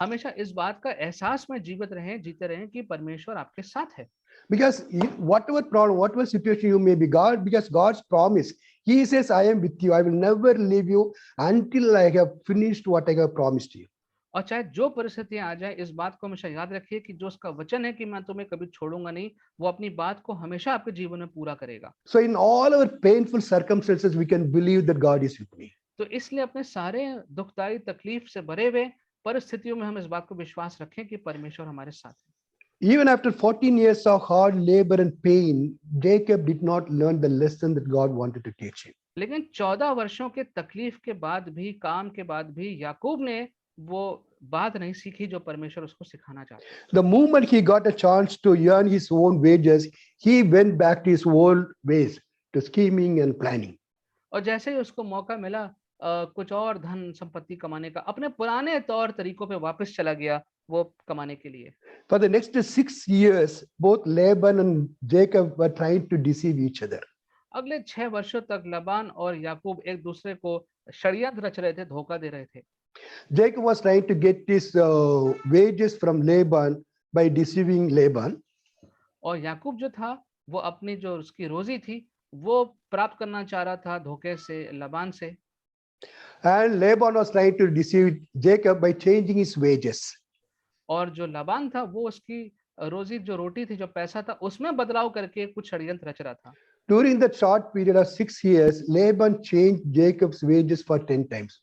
हमेशा इस बात का एहसास में जीते रहें कि परमेश्वर आपके साथ है। Because whatever problem, whatever situation you may be, because God's promise, He says, I am with you. I will never leave you until I have finished what I have promised you. और चाहे जो परिस्थितियां आ जाए, इस बात को हमेशा याद रखिए कि जो उसका वचन है कि मैं तुम्हें कभी छोड़ूंगा नहीं, वो अपनी बात को हमेशा आपके जीवन में पूरा करेगा। So in all our painful circumstances, we can believe that God is with me. तो इसलिए अपने सारे दुखदाई तकलीफ से भरे हुए परिस्थितियों में हम इस बात को विश्वास रखें कि परमेश्वर हमारे साथ है। Even after 14 years of hard labor and pain, Jacob did not learn the lesson that God wanted to teach him. लेकिन 14 वर्षों के तकलीफ के बाद भी, काम के बाद भी याकूब ने वो बात नहीं सीखी जो परमेश्वर उसको सिखाना चाहता। The moment he got a chance to earn his own wages, he went back to his old ways, to scheming and planning. और जैसे ही उसको मौका मिला कुछ और धन संपत्ति कमाने का, अपने पुराने तौर तरीकों पे वापस चला गया वो कमाने के लिए। For the next 6 years, both Laban and Jacob were trying to deceive each other. अगले 6 वर्षों तक लबान और याकूब एक दूसरे को षड्यंत्र रच रहे थे, धोखा दे रहे थे। Jacob was trying to get his wages from Laban by deceiving Laban. और याकूब जो था वो अपनी जो उसकी रोजी थी वो प्राप्त करना चाह रहा था धोखे से, लबान से। And Laban was trying to deceive Jacob by changing his wages. और जो लबान था वो उसकी रोजी, जो रोटी थी, जो पैसा था, उसमें बदलाव करके कुछ षड्यंत्र रच रहा था। During that short period of 6 years, Laban changed Jacob's wages for 10 times.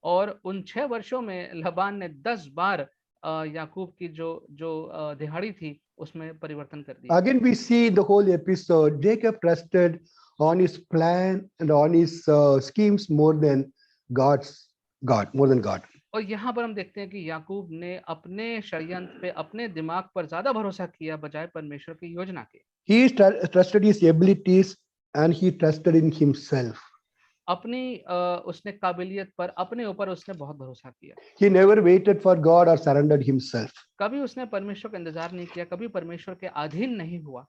और उन 6 वर्षों में लबान ने 10 बार याकूब की जो दिहाड़ी थी उसमें परिवर्तन कर दिया। Again, we see in the whole episode, Jacob trusted on his plan and on his schemes more than God. और यहाँ पर हम देखते हैं कि याकूब ने अपने षड्यंत्र पे, अपने दिमाग पर ज्यादा भरोसा किया बजाय परमेश्वर की योजना के। He trusted his abilities and he trusted in himself. अपनी उसने काबिलियत पर, अपने ऊपर उसने बहुत भरोसा किया। He never waited for God or surrendered himself. कभी उसने परमेश्वर का इंतजार नहीं किया, कभी परमेश्वर के अधीन नहीं हुआ।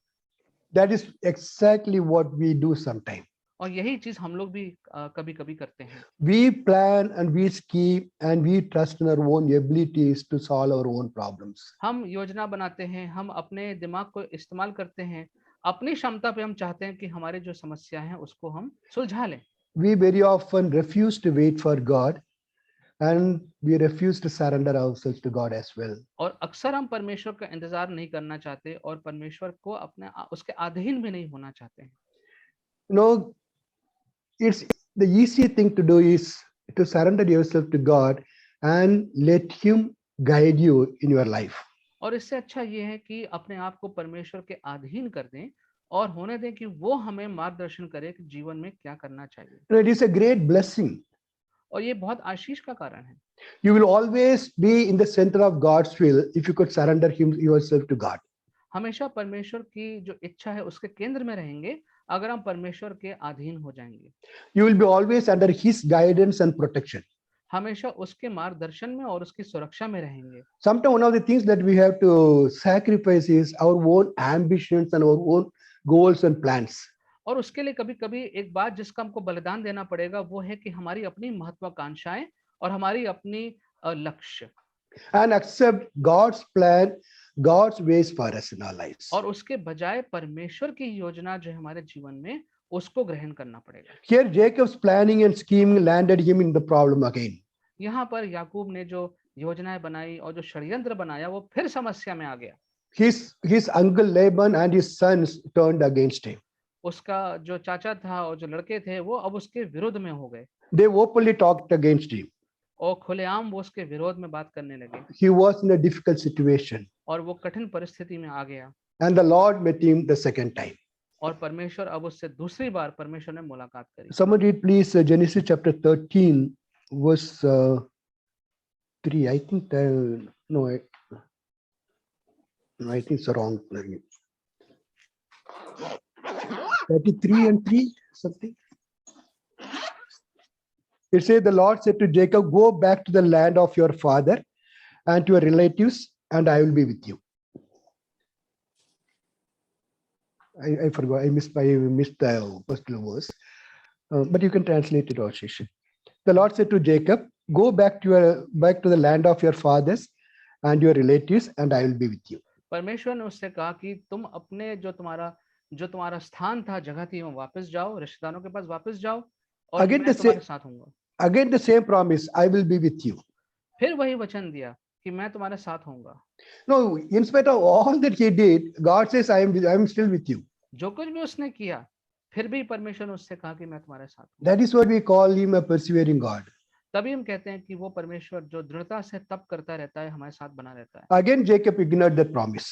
That is exactly what we do sometimes. और यही चीज हम लोग भी कभी-कभी करते हैं। We plan and we scheme and we trust in our own abilities to solve our own problems. हम योजना बनाते हैं, हम अपने दिमाग को इस्तेमाल करते हैं, अपनी क्षमता पे हम चाहते हैं कि हमारी जो समस्या है उसको हम सुलझा लें। We very often refuse to wait for God and we refuse to surrender ourselves to God as well. और अक्सर हम परमेश्वर का इंतजार नहीं करना चाहते और परमेश्वर को अपने उसके अधीन भी नहीं होना चाहते हैं। You know, it's the easy thing to do is to surrender yourself to God and let Him guide you in your life. और इससे अच्छा ये है कि अपने आप को परमेश्वर के अधीन कर दें और होने दें कि वो हमें मार्गदर्शन करे कि जीवन में क्या करना चाहिए। You know, it is a great blessing. और ये बहुत आशीष का कारण है। You will always be in the center of God's will if you could surrender yourself to God. हमेशा परमेश्वर की जो इच्छा है उसके केंद्र में रहेंगे अगर हम परमेश्वर के अधीन हो जाएंगे। You will be always under His guidance and protection. हमेशा उसके मार्गदर्शन में और उसकी सुरक्षा में रहेंगे। Sometimes one of the things that we have to sacrifice is our own ambitions and our own goals and plans. और उसके लिए कभी-कभी एक बात जिसका हमको बलिदान देना पड़ेगा वो है कि हमारी अपनी महत्वाकांक्षाएं और हमारी अपनी लक्ष्य And accept God's plan, God's ways for us in our lives. और उसके बजाय परमेश्वर की योजना जो है हमारे जीवन में उसको ग्रहण करना पड़ेगा। Here, Jacob's planning and scheming landed him in the problem again. यहाँ पर याकूब ने जो योजनाएं बनाई और जो षड्यंत्र बनाया वो फिर समस्या में आ गया। His uncle Laban and his sons turned against him. उसका जो चाचा था और जो लड़के थे वो अब उसके विरोध में हो गए They openly talked against him. और खुलेआम वो उसके विरोध में बात करने लगे He was in a difficult situation. और वो कठिन परिस्थिति में आ गया And the Lord met him the second time. और परमेश्वर अब उससे दूसरी बार परमेश्वर ने मुलाकात करी। Someone read please Genesis chapter 13 verse 3. I think no, I think it's wrong. 33 and 3 something. It says the Lord said to Jacob, go back to the land of your father and to your relatives, and I will be with you. I forgot. I missed the first verse, but you can translate it also. The Lord said to Jacob, go back to the land of your fathers and your relatives, and I will be with you. परमेश्वर ने उससे कहा कि तुम अपने जो तुम्हारा स्थान था, जगह थी, वहां वापस जाओ, रिश्तेदारों के पास वापस जाओ और Again मैं तुम्हारे साथ हूँगा। Again the same promise, I will be with you. फिर वही वचन दिया कि मैं तुम्हारे साथ होऊंगा। No, in spite of all that he did, God says, I am still with you. जो कुछ भी उसने किया, फिर भी परमेश्वर ने उससे कहा कि मैं तुम्हारे साथ हूँ। That is what we call him a persevering God. तभी हम कहते हैं कि वो परमेश्वर जो दृढ़ता से तप करता रहता है, हमारे साथ बना रहता है। Again, Jacob ignored that promise.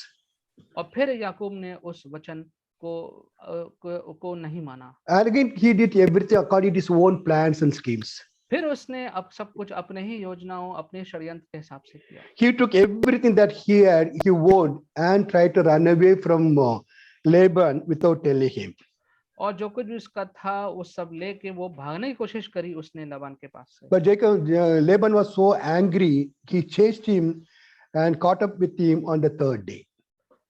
और फिर याकूब ने उस वचन को नहीं माना। And again, he did everything according to his own plans and schemes. फिर उसने अब सब कुछ अपने ही योजनाओं, अपने षड्यंत्र के हिसाब से किया। He took everything that he owned and tried to run away from Laban without telling him. और जो कुछ भी उसका था वो सब लेके वो भागने की कोशिश करी उसने लाबान के पास से। But Laban was so angry, he chased him and caught up with him on the third day.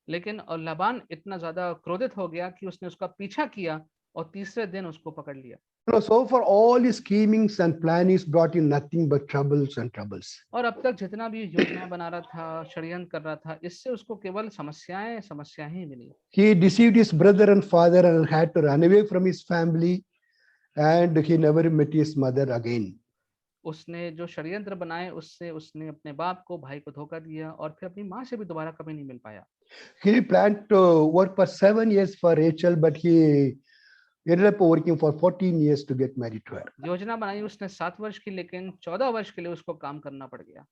लेकिन और लाबान इतना ज्यादा क्रोधित हो गया कि उसने उसका पीछा किया और तीसरे दिन उसको पकड़ लिया। So for all his schemings and plannings brought him nothing but troubles and troubles. और अब तक जितना भी योजना बना रहा था, षड्यंत्र कर रहा था, इससे उसको केवल समस्याएं ही मिली। He deceived his brother and father and had to run away from his family, and he never met his mother again. उसने जो षड्यंत्र बनाए उससे उसने अपने बाप को, भाई को धोखा दिया और फिर अपनी माँ से भी दोबारा कभी नहीं मिल पाया। He planned to work for 7 years for Rachel, but he ended up working for 14 years to get married to her. योजना बनाई उसने 7 वर्ष की, लेकिन 14 वर्ष के लिए उसको काम करना पड़ गया।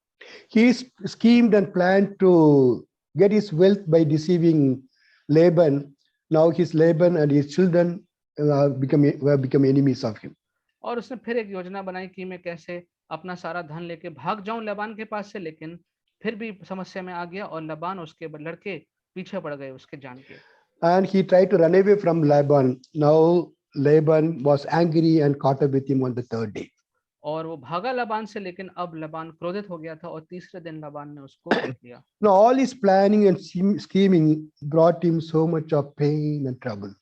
He schemed and planned to get his wealth by deceiving Laban. Now his Laban and his children have become enemies of him. और उसने फिर एक योजना बनाई कि मैं कैसे अपना सारा धन लेके भाग जाऊं लाबान के पास से, लेकिन फिर भी समस्या में आ गया और लाबान उसके लड़के पीछे पड़ गए उसके जान के। And he tried to run away from Laban. Now Laban was angry and caught up with him on the third day. और वो भागा लबान से, लेकिन अब लबान क्रोधित हो गया था और तीसरे दिन लबान ने उसको देख लिया। Now, all his planning and scheming brought him so much of pain and trouble.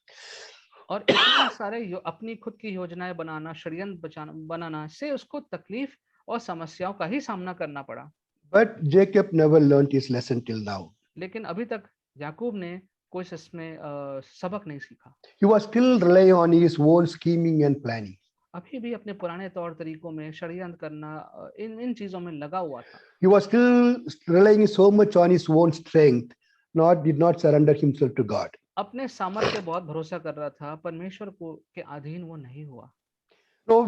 और इतने सारे अपनी खुद की योजनाएं बनाना, षड्यंत्र बनाना से उसको तकलीफ और समस्याओं का ही सामना करना पड़ा। But Jacob never learned his lesson till now. लेकिन अभी तक याकूब ने कोई इसमें सबक नहीं सीखा। He was still relying on his own scheming and planning. अभी भी अपने पुराने तौर तरीकों में षड्यंत्र करना, इन चीजों में लगा हुआ था। He was still relying so much on his own strength, did not surrender himself to God. अपने सामर्थ्य पे बहुत भरोसा कर रहा था, परमेश्वर को के अधीन वो नहीं हुआ। No,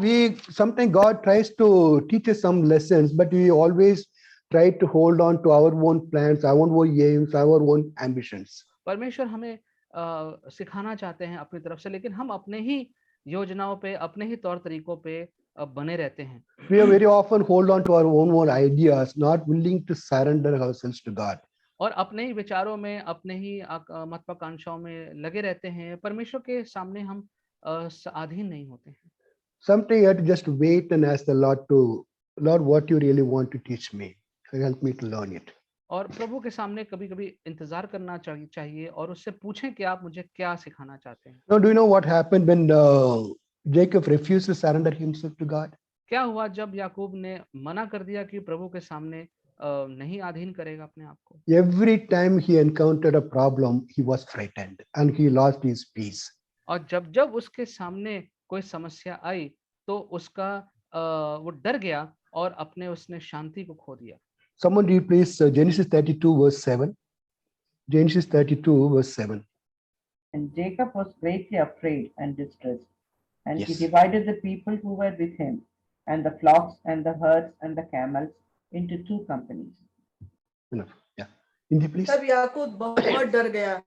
sometimes God tries to teach us some lessons, but we always try to hold on to our own plans, our own aims, our own ambitions. परमेश्वर हमें सिखाना चाहते हैं अपनी तरफ से, लेकिन हम अपने ही योजनाओं पे, अपने ही तौर तरीकों पे बने रहते हैं। We are very often hold on to our own ideas, not willing to surrender ourselves to God. और अपने ही विचारों में, अपने ही महत्वाकांक्षाओं में लगे रहते हैं, परमेश्वर के सामने हम अधीन नहीं होते हैं। Sometimes you have to just wait and ask the Lord, what you really want to teach me? Help me to learn it. और प्रभु के सामने कभी-कभी इंतजार करना चाहिए और उससे पूछें कि आप मुझे क्या सिखाना चाहते हैं। Now, do you know what happened when Jacob refused to surrender himself to God? क्या हुआ जब याकूब ने मना कर दिया कि प्रभु के सामने नहीं अधीन करेगा अपने आप को? Every time he encountered a problem, he was frightened and he lost his peace. और जब उसके सामने कोई समस्या आई तो उसका वो डर गया और उसने शांति को खो दिया। Someone read please Genesis 32 verse 7. Genesis 32 verse 7. And Jacob was greatly afraid and distressed, and he Yes. divided the people who were with him, and the flocks and the herds and the camels into two companies. Enough. Yeah. Hindi please. तब याकूब बहुत डर गया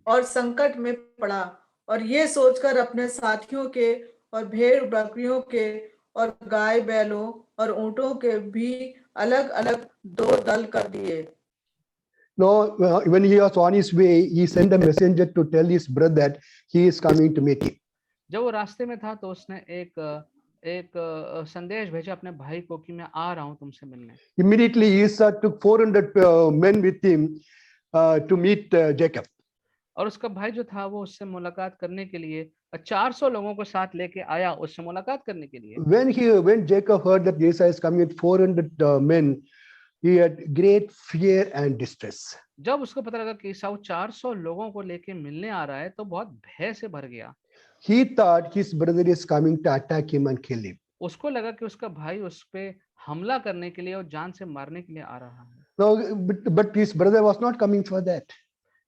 और संकट में पड़ा और ये सोचकर अपने साथियों के और भेड़ बकरियों के और गाय बैलों और ऊंटों के भी अलग अलग दो दल कर दिए। No, when he was on his way, he sent a messenger to tell his brother that he is coming to meet him. जब वो रास्ते में था तो उसने एक संदेश भेजा अपने भाई को कि मैं आ रहा हूं तुमसे मिलने। Immediately Esau took 400 men with him to meet Jacob. और उसका भाई जो था वो उससे मुलाकात करने के लिए 400 लोगों को साथ लेके आया उससे मुलाकात करने के लिए। When Jacob heard that Esau is coming with 400 men, he had great fear and distress. जब उसको पता लगा कि ईसाऊ 400 लोगों को लेके मिलने आ रहा है तो बहुत भय से भर गया। He thought his brother is coming to attack him and kill him. उसको लगा कि उसका भाई उस पे हमला करने के लिए और जान से मारने के लिए आ रहा है। No, but his brother was not coming for that.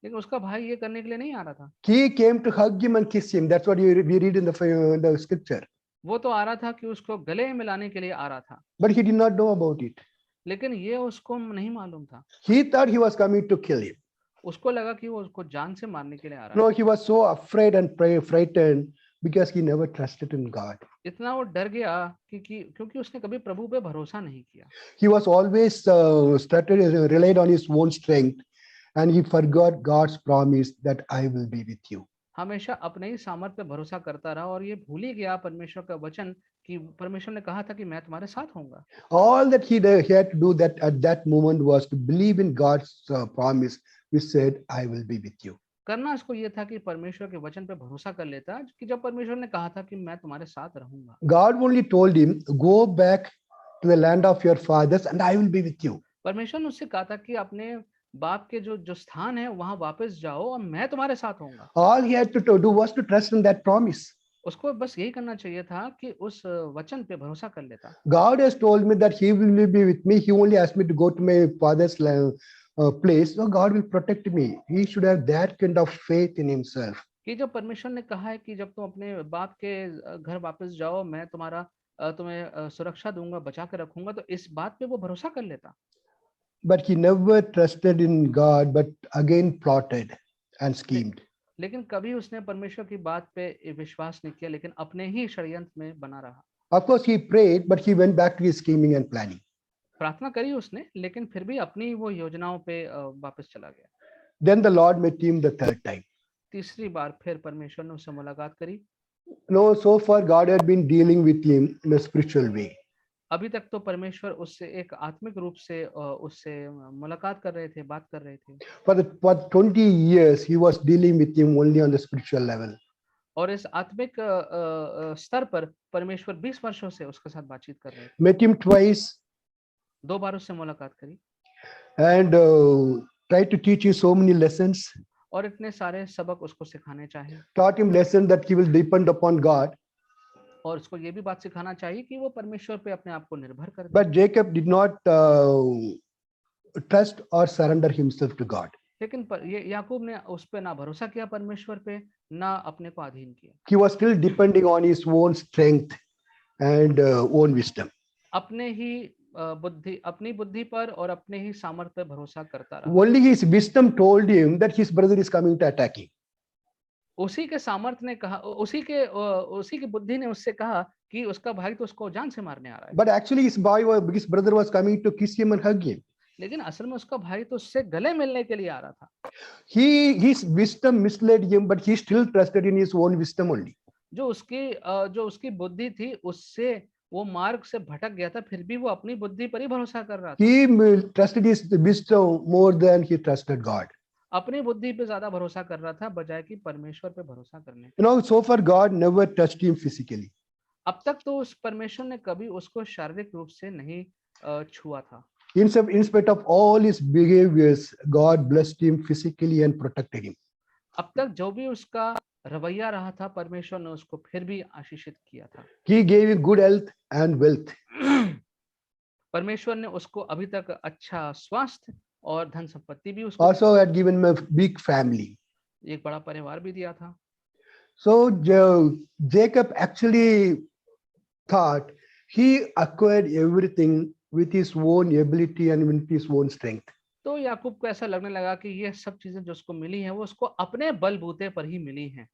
लेकिन उसका भाई ये करने के लिए नहीं आ रहा था। He came to hug him and kiss him. That's what we read in the scripture. वो तो आ रहा था कि उसको गले मिलाने के लिए आ रहा था, But he did not know about it. लेकिन ये उसको नहीं मालूम था। He thought he was coming to kill him. उसको लगा कि वो उसको जान से मारने के लिए आ रहा No, है। he was so afraid and frightened because he never trusted in God. इतना वो डर गया क्योंकि उसने कभी प्रभु पे भरोसा नहीं किया। He was always relied on his own strength, and he forgot God's promise that I will be with you. हमेशा अपने ही सामर्थ्य पे भरोसा करता रहा और ये भूल ही गया परमेश्वर का वचन कि परमेश्वर ने कहा था कि मैं तुम्हारे साथ होऊंगा। All that he had to do that at that moment was to believe in God's promise, which said, I will be with you. करना इसको ये था कि परमेश्वर के वचन पे भरोसा कर लेता कि जब परमेश्वर ने कहा था कि मैं तुम्हारे साथ रहूंगा। God only told him, go back to the land of your fathers and I will be with you. परमेश्वर ने उससे कहा था कि अपने बाप के जो स्थान है वहां वापस जाओ और मैं तुम्हारे साथ होऊंगा। All he had to do was to trust in that promise. उसको बस यही करना चाहिए था कि उस वचन पे भरोसा कर लेता। God has told me that he will be with me. He only asked me to go to my father's place. So God will protect me. He should have that kind of faith in himself. कि जब परमेश्वर ने कहा है कि जब तुम अपने बाप के घर वापस जाओ मैं तुम्हें सुरक्षा दूंगा, बचा के रखूंगा, तो इस बात पे वो भरोसा कर लेता। But he never trusted in God, but again plotted and schemed. लेकिन कभी उसने परमेश्वर की बात पे विश्वास नहीं किया, लेकिन अपने ही षड्यंत्र में बना रहा। Of course, he prayed, but he went back to his scheming and planning. प्रार्थना करी उसने, लेकिन फिर भी अपनी वो योजनाओं पे वापस चला गया। Then the Lord met him the third time. तीसरी बार फिर परमेश्वर ने उससे मुलाकात करी। No, so far God had been dealing with him in a spiritual way. अभी तक तो परमेश्वर उससे एक आत्मिक रूप से उससे मुलाकात कर रहे थे, बात कर रहे थे। For 20 years, he was dealing with him only on the spiritual level. और इस आत्मिक स्तर पर परमेश्वर 20 वर्षों से उसके साथ बातचीत कर रहे थे। Met him twice 2 बार उससे मुलाकात करी and tried to teach him so many lessons. और इतने सारे सबक उसको सिखाने चाहे Taught him lesson that he will depend upon God. और उसको ये भी बात सिखाना चाहिए कि वो परमेश्वर पे अपने आप को निर्भर कर दे। But Jacob did not trust or surrender himself to God. लेकिन ये याकूब ने उस पे ना भरोसा किया परमेश्वर पे, ना अपने को अधीन किया। He was still depending on his own strength and own wisdom. अपने ही अपनी बुद्धि पर और अपने ही सामर्थ्य पे भरोसा करता रहा। Only his wisdom told him that his brother is coming to attack him. उसी के सामर्थ्य ने कहा, उसी की बुद्धि ने उससे कहा कि उसका भाई तो उसको जान से मारने आ रहा है। But actually his brother was coming to kiss him and hug him. लेकिन असल में उसका भाई तो उससे गले मिलने के लिए आ रहा था। His wisdom misled him, but he still trusted in his own wisdom only. जो उसकी बुद्धि थी उससे वो मार्ग से भटक गया था, फिर भी वो अपनी बुद्धि पर ही भरोसा कर रहा था। He trusted his wisdom more than he trusted God. अपनी बुद्धि पे ज्यादा भरोसा कर रहा था बजाय कि परमेश्वर पे भरोसा करने। You know, so far God never touched him physically. अब तक तो उस परमेश्वर ने कभी उसको शारीरिक रूप से नहीं छुआ था। In spite of all his behaviors, God blessed him physically and protected him. अब तक जो भी उसका रवैया रहा था, परमेश्वर ने उसको फिर भी आशीषित किया था। He gave him good health and wealth. परमेश्वर ने उसको अभी तक अच्छा स्वास्थ्य और धन संपत्ति भी उसको Also had given him a big family. एक बड़ा परिवार भी दिया था। So Jacob actually thought he acquired everything with his own ability and with his own strength. तो याकूब को ऐसा लगने लगा कि ये सब चीजें जो उसको मिली हैं वो उसको अपने बलबूते पर ही मिली हैं।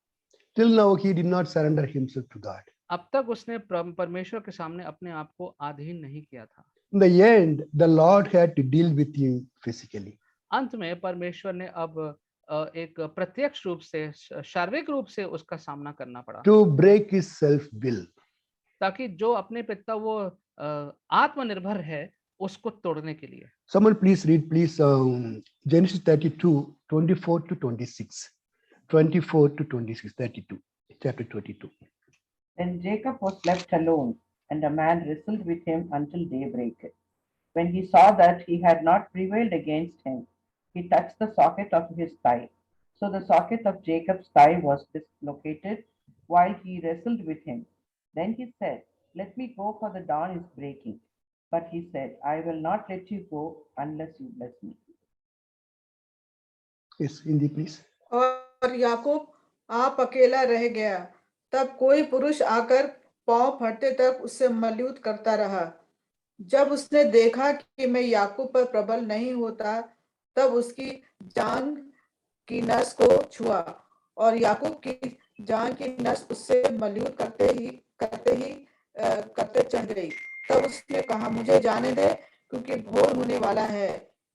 Till now he did not surrender himself to God. अब तक उसने परमेश्वर के सामने अपने आप को अधीन नहीं किया था। In the end, the Lord had to deal with him physically. अंत में परमेश्वर ने अब एक प्रत्यक्ष रूप से, शारीरिक रूप से उसका सामना करना पड़ा To break his self-will. ताकि जो अपने पिता वो आत्मनिर्भर है उसको तोड़ने के लिए। Someone please read Genesis 32, 24 to 26. 24 to 26, 32, chapter 22. Then Jacob was left alone, and a man wrestled with him until daybreak. When he saw that he had not prevailed against him, he touched the socket of his thigh. So the socket of Jacob's thigh was dislocated while he wrestled with him. Then he said, "Let me go, for the dawn is breaking." But he said, "I will not let you go unless you bless me." Yes, Hindi, please. और याकूब आप अकेला रह गया। तब कोई पुरुष आकर पांव फटते तक उससे मल्लयुद्ध करता रहा। जब उसने देखा कि मैं याकूब पर प्रबल नहीं होता, तब उसकी जान की नस को छुआ और याकूब की जान की नस उससे मल्लयुद्ध करते चढ़ गई। तब उसने कहा, मुझे जाने दे, क्योंकि भोर होने वाला है।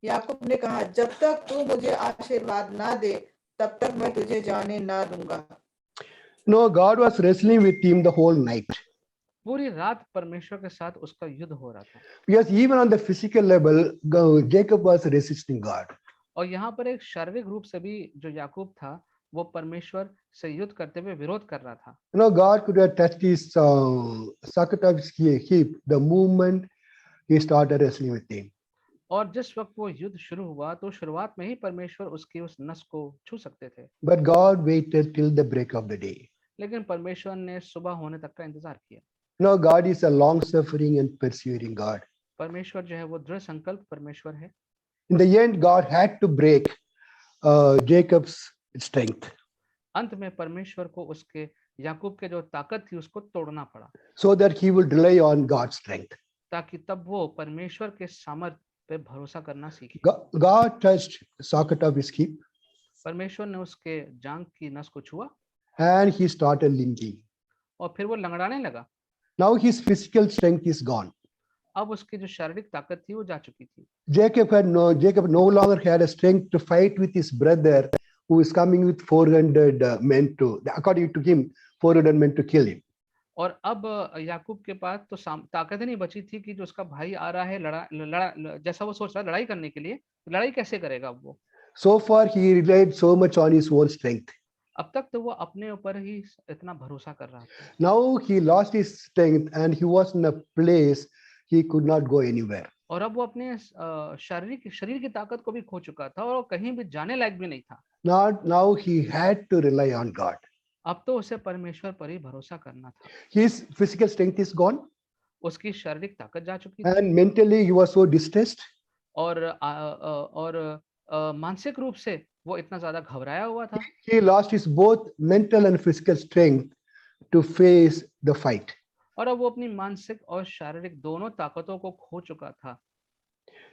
याकूब ने कहा, जब तक तू मुझे आशीर्वाद ना दे, तब तक मैं तुझे जाने ना दूंगा। No, God was wrestling with him the whole night. पूरी रात परमेश्वर के साथ उसका युद्ध हो रहा था। Because even on the physical level, Jacob was resisting God. और यहाँ पर एक शारीरिक रूप से भी जो याकूब था वो परमेश्वर से युद्ध करते हुए विरोध कर रहा था। You know, God could have touched his socket of his hip the moment he started wrestling with him. और जिस वक्त वो युद्ध शुरू हुआ तो शुरुआत में ही परमेश्वर उसकी उस नस को छू सकते थे। But God waited till the break of the day. लेकिन परमेश्वर ने सुबह होने तक का इंतजार किया। You know, God is a long-suffering and persevering God. परमेश्वर जो है वो दृढ़ संकल्प परमेश्वर है। In the end, God had to break Jacob's strength अंत में परमेश्वर को उसके याकूब के जो ताकत थी उसको तोड़ना पड़ा, so that he would rely on God's strength. ताकि तब वो परमेश्वर के सामर्थ्य पे भरोसा करना सीखे। God touched the socket of his hip परमेश्वर ने उसके जांघ की नस को छुआ and he started limping. और फिर वो लंगड़ाने लगा। Now his physical strength is gone. अब उसकी जो शारीरिक ताकत थी वो जा चुकी थी। Jacob no longer had a strength to fight with his brother who is coming with 400 men according to him, 400 men to kill him. और अब याकूब के पास तो ताकत ही नहीं बची थी कि जो उसका भाई आ रहा है जैसा वो सोच रहा है लड़ाई करने के लिए, तो लड़ाई कैसे करेगा अब वो? So far, he relied so much on his own strength. अब तक तो वो अपने ऊपर ही इतना भरोसा कर रहा था। Now he lost his strength and he was in a place he could not go anywhere. और अब वो अपने शरीर की ताकत को भी खो चुका था और वो कहीं भी जाने लायक भी नहीं था। Now he had to rely on God. अब तो उसे परमेश्वर पर ही भरोसा करना था। His physical strength is gone, उसकी शारीरिक ताकत जा चुकी थी and mentally he was so distressed. और मानसिक रूप से वो इतना ज्यादा घबराया हुआ था। He lost his both mental and physical strength to face the fight. और अब वो अपनी मानसिक और शारीरिक दोनों ताकतों को खो चुका था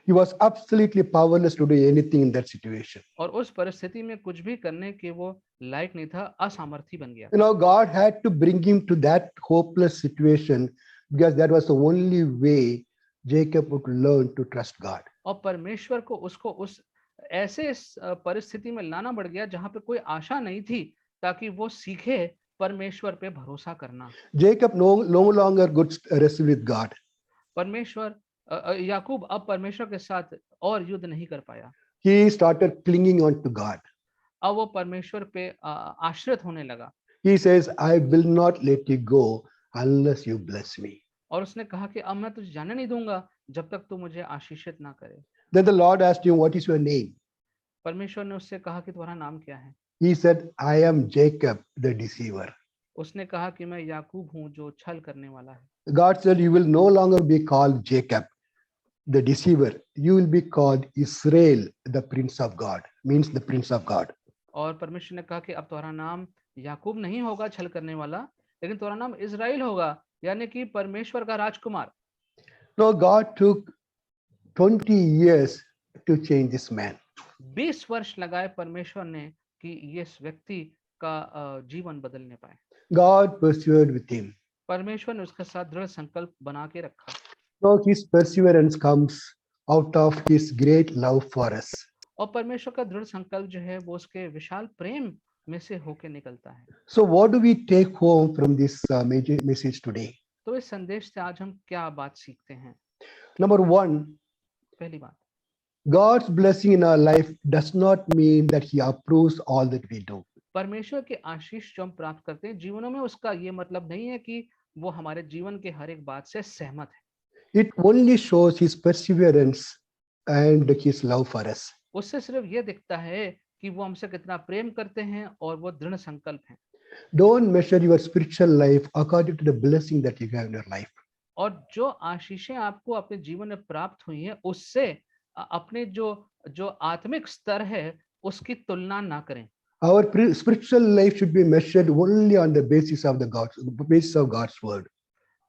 He was absolutely powerless to do anything in that situation. और उस परिस्थिति में कुछ भी करने के वो लायक नहीं था, असामर्थी बन गया। You know, God had to bring him to that hopeless situation because that was the only way Jacob would learn to trust God. और परमेश्वर को उसको उस ऐसे परिस्थिति में लाना पड़ गया जहां पे कोई आशा नहीं थी, ताकि वो सीखे परमेश्वर पे भरोसा करना। Jacob no longer could wrestle with God. परमेश्वर याकूब अब परमेश्वर के साथ और युद्ध नहीं कर पाया। He started clinging on to God. अब वो परमेश्वर पे आश्रित होने लगा He says, I will not let you go unless you bless me. और उसने कहा कि अब मैं तुझे जाने नहीं दूंगा जब तक तू मुझे आशीषित ना करे। Then the Lord asked him, what is your name? परमेश्वर ने उससे कहा कि तुम्हारा नाम क्या है? He said, I am Jacob, the deceiver. उसने कहा कि मैं याकूब हूँ जो छल करने वाला है। God said, you will no longer be called Jacob, the deceiver. You will be called Israel, the prince of God, means the prince of God. और परमेश्वर ने कहा कि अब तुम्हारा नाम याकूब नहीं होगा छल करने वाला, लेकिन तुम्हारा नाम इजराइल होगा, यानी कि परमेश्वर का राजकुमार। No, God took 20 years to change this man. 20 वर्ष लगाए परमेश्वर ने कि इस व्यक्ति का जीवन बदलने पाए। God persevered with him. परमेश्वर ने उसके साथ दृढ़ संकल्प बना के रखा। So his perseverance comes out of his great love for us. और परमेश्वर का दृढ़ संकल्प जो है वो उसके विशाल प्रेम में से होके निकलता है। So what do we take home from this message today? तो इस संदेश से आज हम क्या बात सीखते हैं? Number one, पहली बात, God's blessing in our life does not mean that he approves all that we do. परमेश्वर के आशीष जो हम प्राप्त करते हैं जीवनों में, उसका ये मतलब नहीं है कि वो हमारे जीवन के हर एक बात से सहमत है। It only shows his perseverance and his love for us. उससे सिर्फ ये दिखता है कि वो हमसे कितना प्रेम करते हैं और वो दृढ़ संकल्प हैं। Don't measure your spiritual life according to the blessing that you have in your life. और जो आशीषें आपको अपने जीवन में प्राप्त हुई हैं उससे अपने जो आत्मिक स्तर है उसकी तुलना ना करें। Our spiritual life should be measured only on the basis of God's word.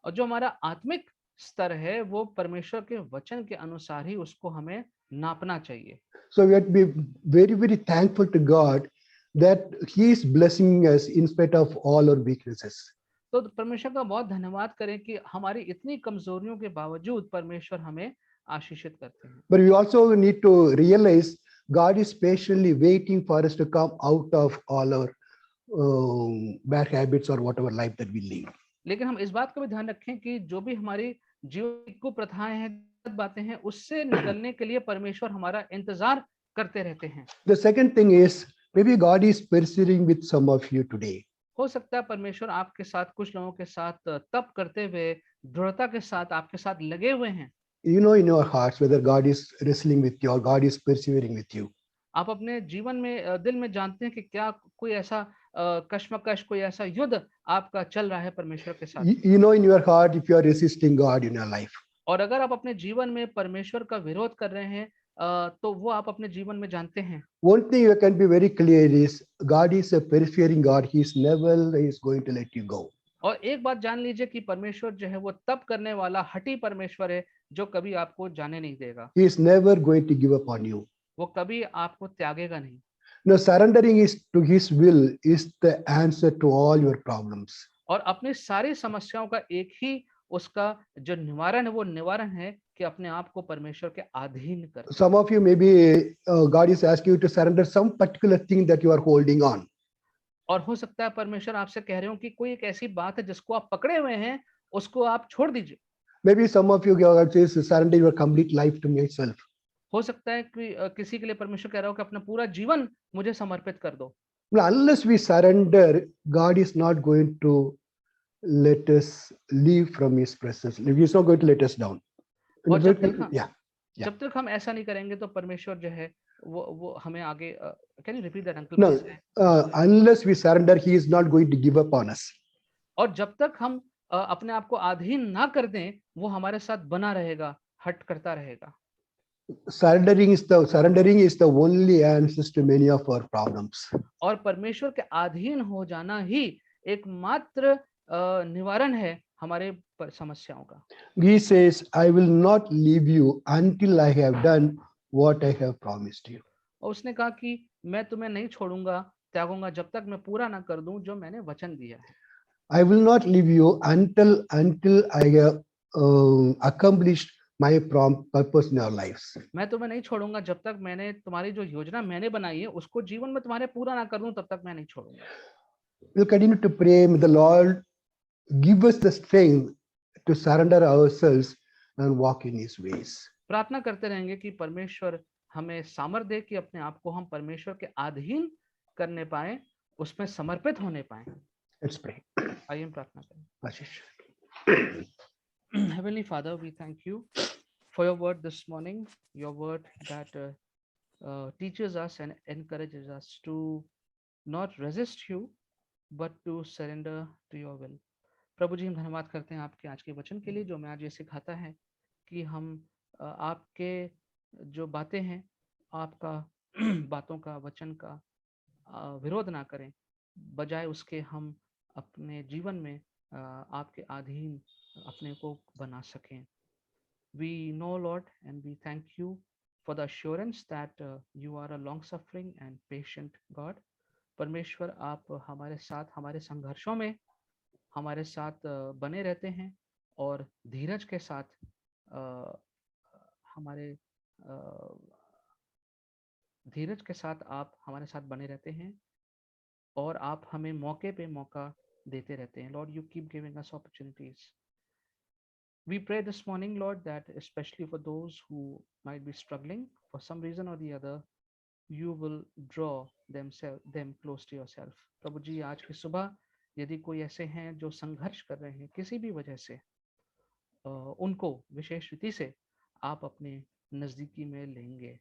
और जो हमारा आत्मिक स्तर है वो परमेश्वर के वचन के अनुसार ही उसको हमें नापना चाहिए। So we have to be very, very thankful to God that he is blessing us in spite of all our weaknesses. तो परमेश्वर का बहुत धन्यवाद करें कि हमारी इतनी कमजोरियों के बावजूद परमेश्वर हमें आशीषित करते हैं। But we also need to realize God is patiently waiting for us to come out of all our bad habits or whatever life that we live. लेकिन हम इस बात का भी ध्यान रखें कि जो भी हमारी जीवन की कुप्रथाएं हैं, गलत बातें हैं, उससे निकलने के लिए परमेश्वर हमारा इंतजार करते रहते हैं। The second thing is maybe God is persevering with some of you today. हो सकता है परमेश्वर आपके साथ, कुछ लोगों के साथ तप करते हुए दृढ़ता के साथ आपके साथ लगे हुए हैं। You know in your hearts whether God is wrestling with you or God is persevering with you. आप अपने जीवन में दिल में जानते हैं कि क्या कोई ऐसा कश्मकश, कोई ऐसा युद्ध आपका चल रहा है परमेश्वर के साथ। You know in your heart if you are resisting God in your life. और अगर आप अपने जीवन में परमेश्वर का विरोध कर रहे हैं तो वो आप अपने जीवन में जानते हैं। One thing you can be very clear is God is a persevering God. He is never is going to let you go. और एक बात जान लीजिए कि परमेश्वर जो है वो तप करने वाला हठी परमेश्वर है जो कभी आपको जाने नहीं देगा। He is never going to give up on you. वो कभी आपको त्यागेगा नहीं। No, surrendering is to His will is the answer to all your problems. और अपनी सारी समस्याओं का एक ही उसका जो निवारण है वो निवारण है कि अपने आप को परमेश्वर के अधीन कर। Some of you maybe God is asking you to surrender some particular thing that you are holding on. और हो सकता है परमेश्वर आपसे कह रहे हो कि कोई एक ऐसी बात है जिसको आप पकड़े हुए हैं, उसको आप छोड़ दीजिए। Maybe some of you God says, surrender your complete life to myself. हो सकता है कि किसी के लिए परमेश्वर कह रहा हो कि अपना पूरा जीवन मुझे समर्पित कर दो। Now, unless we surrender, God is not going to let us leave from His presence. He is not going to let us down. और जब तक हम Yeah. Yeah. जब तक हम ऐसा नहीं करेंगे तो परमेश्वर जो है वो हमें आगे can you repeat that uncle No, please? unless we surrender, He is not going to give up on us. और जब तक हम अपने आप को अधीन ना कर दें, वो हमारे साथ बना रहेगा, हट करता रहेगा। Surrendering is the only answer to many of our problems. और परमेश्वर के अधीन हो जाना ही एकमात्र निवारण है हमारे समस्याओं का। He says, I will not leave you until I have done what I have promised you. और उसने कहा कि मैं तुम्हें नहीं छोड़ूंगा, त्यागूंगा जब तक मैं पूरा ना कर दूं जो मैंने वचन दिया है। I will not leave you until I have accomplished my purpose in your lives. मैं तुम्हें नहीं छोड़ूंगा जब तक मैंने तुम्हारी जो योजना मैंने बनाई है उसको जीवन में तुम्हारे पूरा ना कर दूं, तब तक मैं नहीं छोड़ूंगा। We'll continue to pray. May the Lord give us the strength to surrender ourselves and walk in His ways. प्रार्थना करते रहेंगे कि परमेश्वर हमें सामर्थ्य दे कि अपने आप को हम परमेश्वर के अधीन करने पाए, उसमें समर्पित होने पाए। Let's pray. आइए हम प्रार्थना करें। Ashish. Heavenly Father, we thank you for your word this morning, your word that teaches us and encourages us to not resist you, but to surrender to your will. प्रभु जी, हम धन्यवाद करते हैं आपके आज के वचन के लिए, जो हमें आज ये सिखाता है कि हम आपके जो बातें हैं, आपका बातों का, वचन का विरोध ना करें, बजाय उसके हम अपने जीवन में आपके अधीन अपने को बना सकें। We know, Lord, and we thank you for the assurance that you are a long-suffering and patient God. परमेश्वर, आप हमारे साथ, हमारे संघर्षों में हमारे साथ बने रहते हैं और धीरज के साथ हमारे धीरज के साथ आप हमारे साथ बने रहते हैं और आप हमें मौके पे मौका देते रहते हैं। Lord, you keep giving us opportunities. We pray this morning, Lord, that especially for those who might be struggling for some reason or the other, you will draw them close to yourself. प्रभु जी, आज की सुबह यदि कोई ऐसे हैं जो संघर्ष कर रहे हैं किसी भी वजह से, उनको विशेष रीति से आप अपने नजदीकी में लेंगे।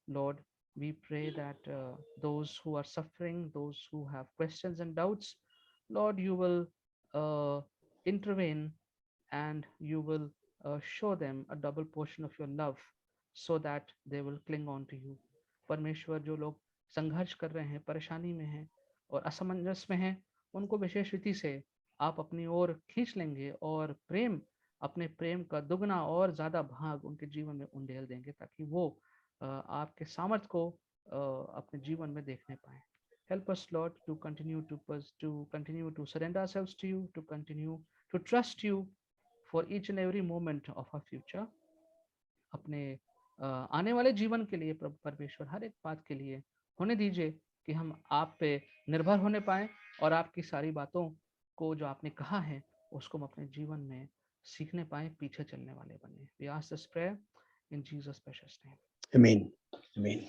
Lord, we pray that those who are suffering, those who have questions and doubts, Lord, you will intervene and you will show them a double portion of your love so that they will cling on to you. परमेश्वर, जो लोग संघर्ष कर रहे हैं, परेशानी में हैं और असमंजस में हैं, उनको विशेष रीति से आप अपनी ओर खींच लेंगे और अपने प्रेम का दुगना और ज्यादा भाग उनके जीवन में उंडेल देंगे, ताकि वो आपके सामर्थ्य को अपने जीवन में देखने पाए। Help us, Lord, to continue to surrender ourselves to you, to continue to trust you for each and every moment of our future. अपने आने वाले जीवन के लिए प्रभु परमेश्वर, हर एक बात के लिए होने दीजिए कि हम आप पे निर्भर होने पाए और आपकी सारी बातों को जो आपने कहा है उसको हम अपने जीवन में सीखने पाए, पीछे चलने वाले बने। We ask this prayer in Jesus' precious name. Amen. Amen.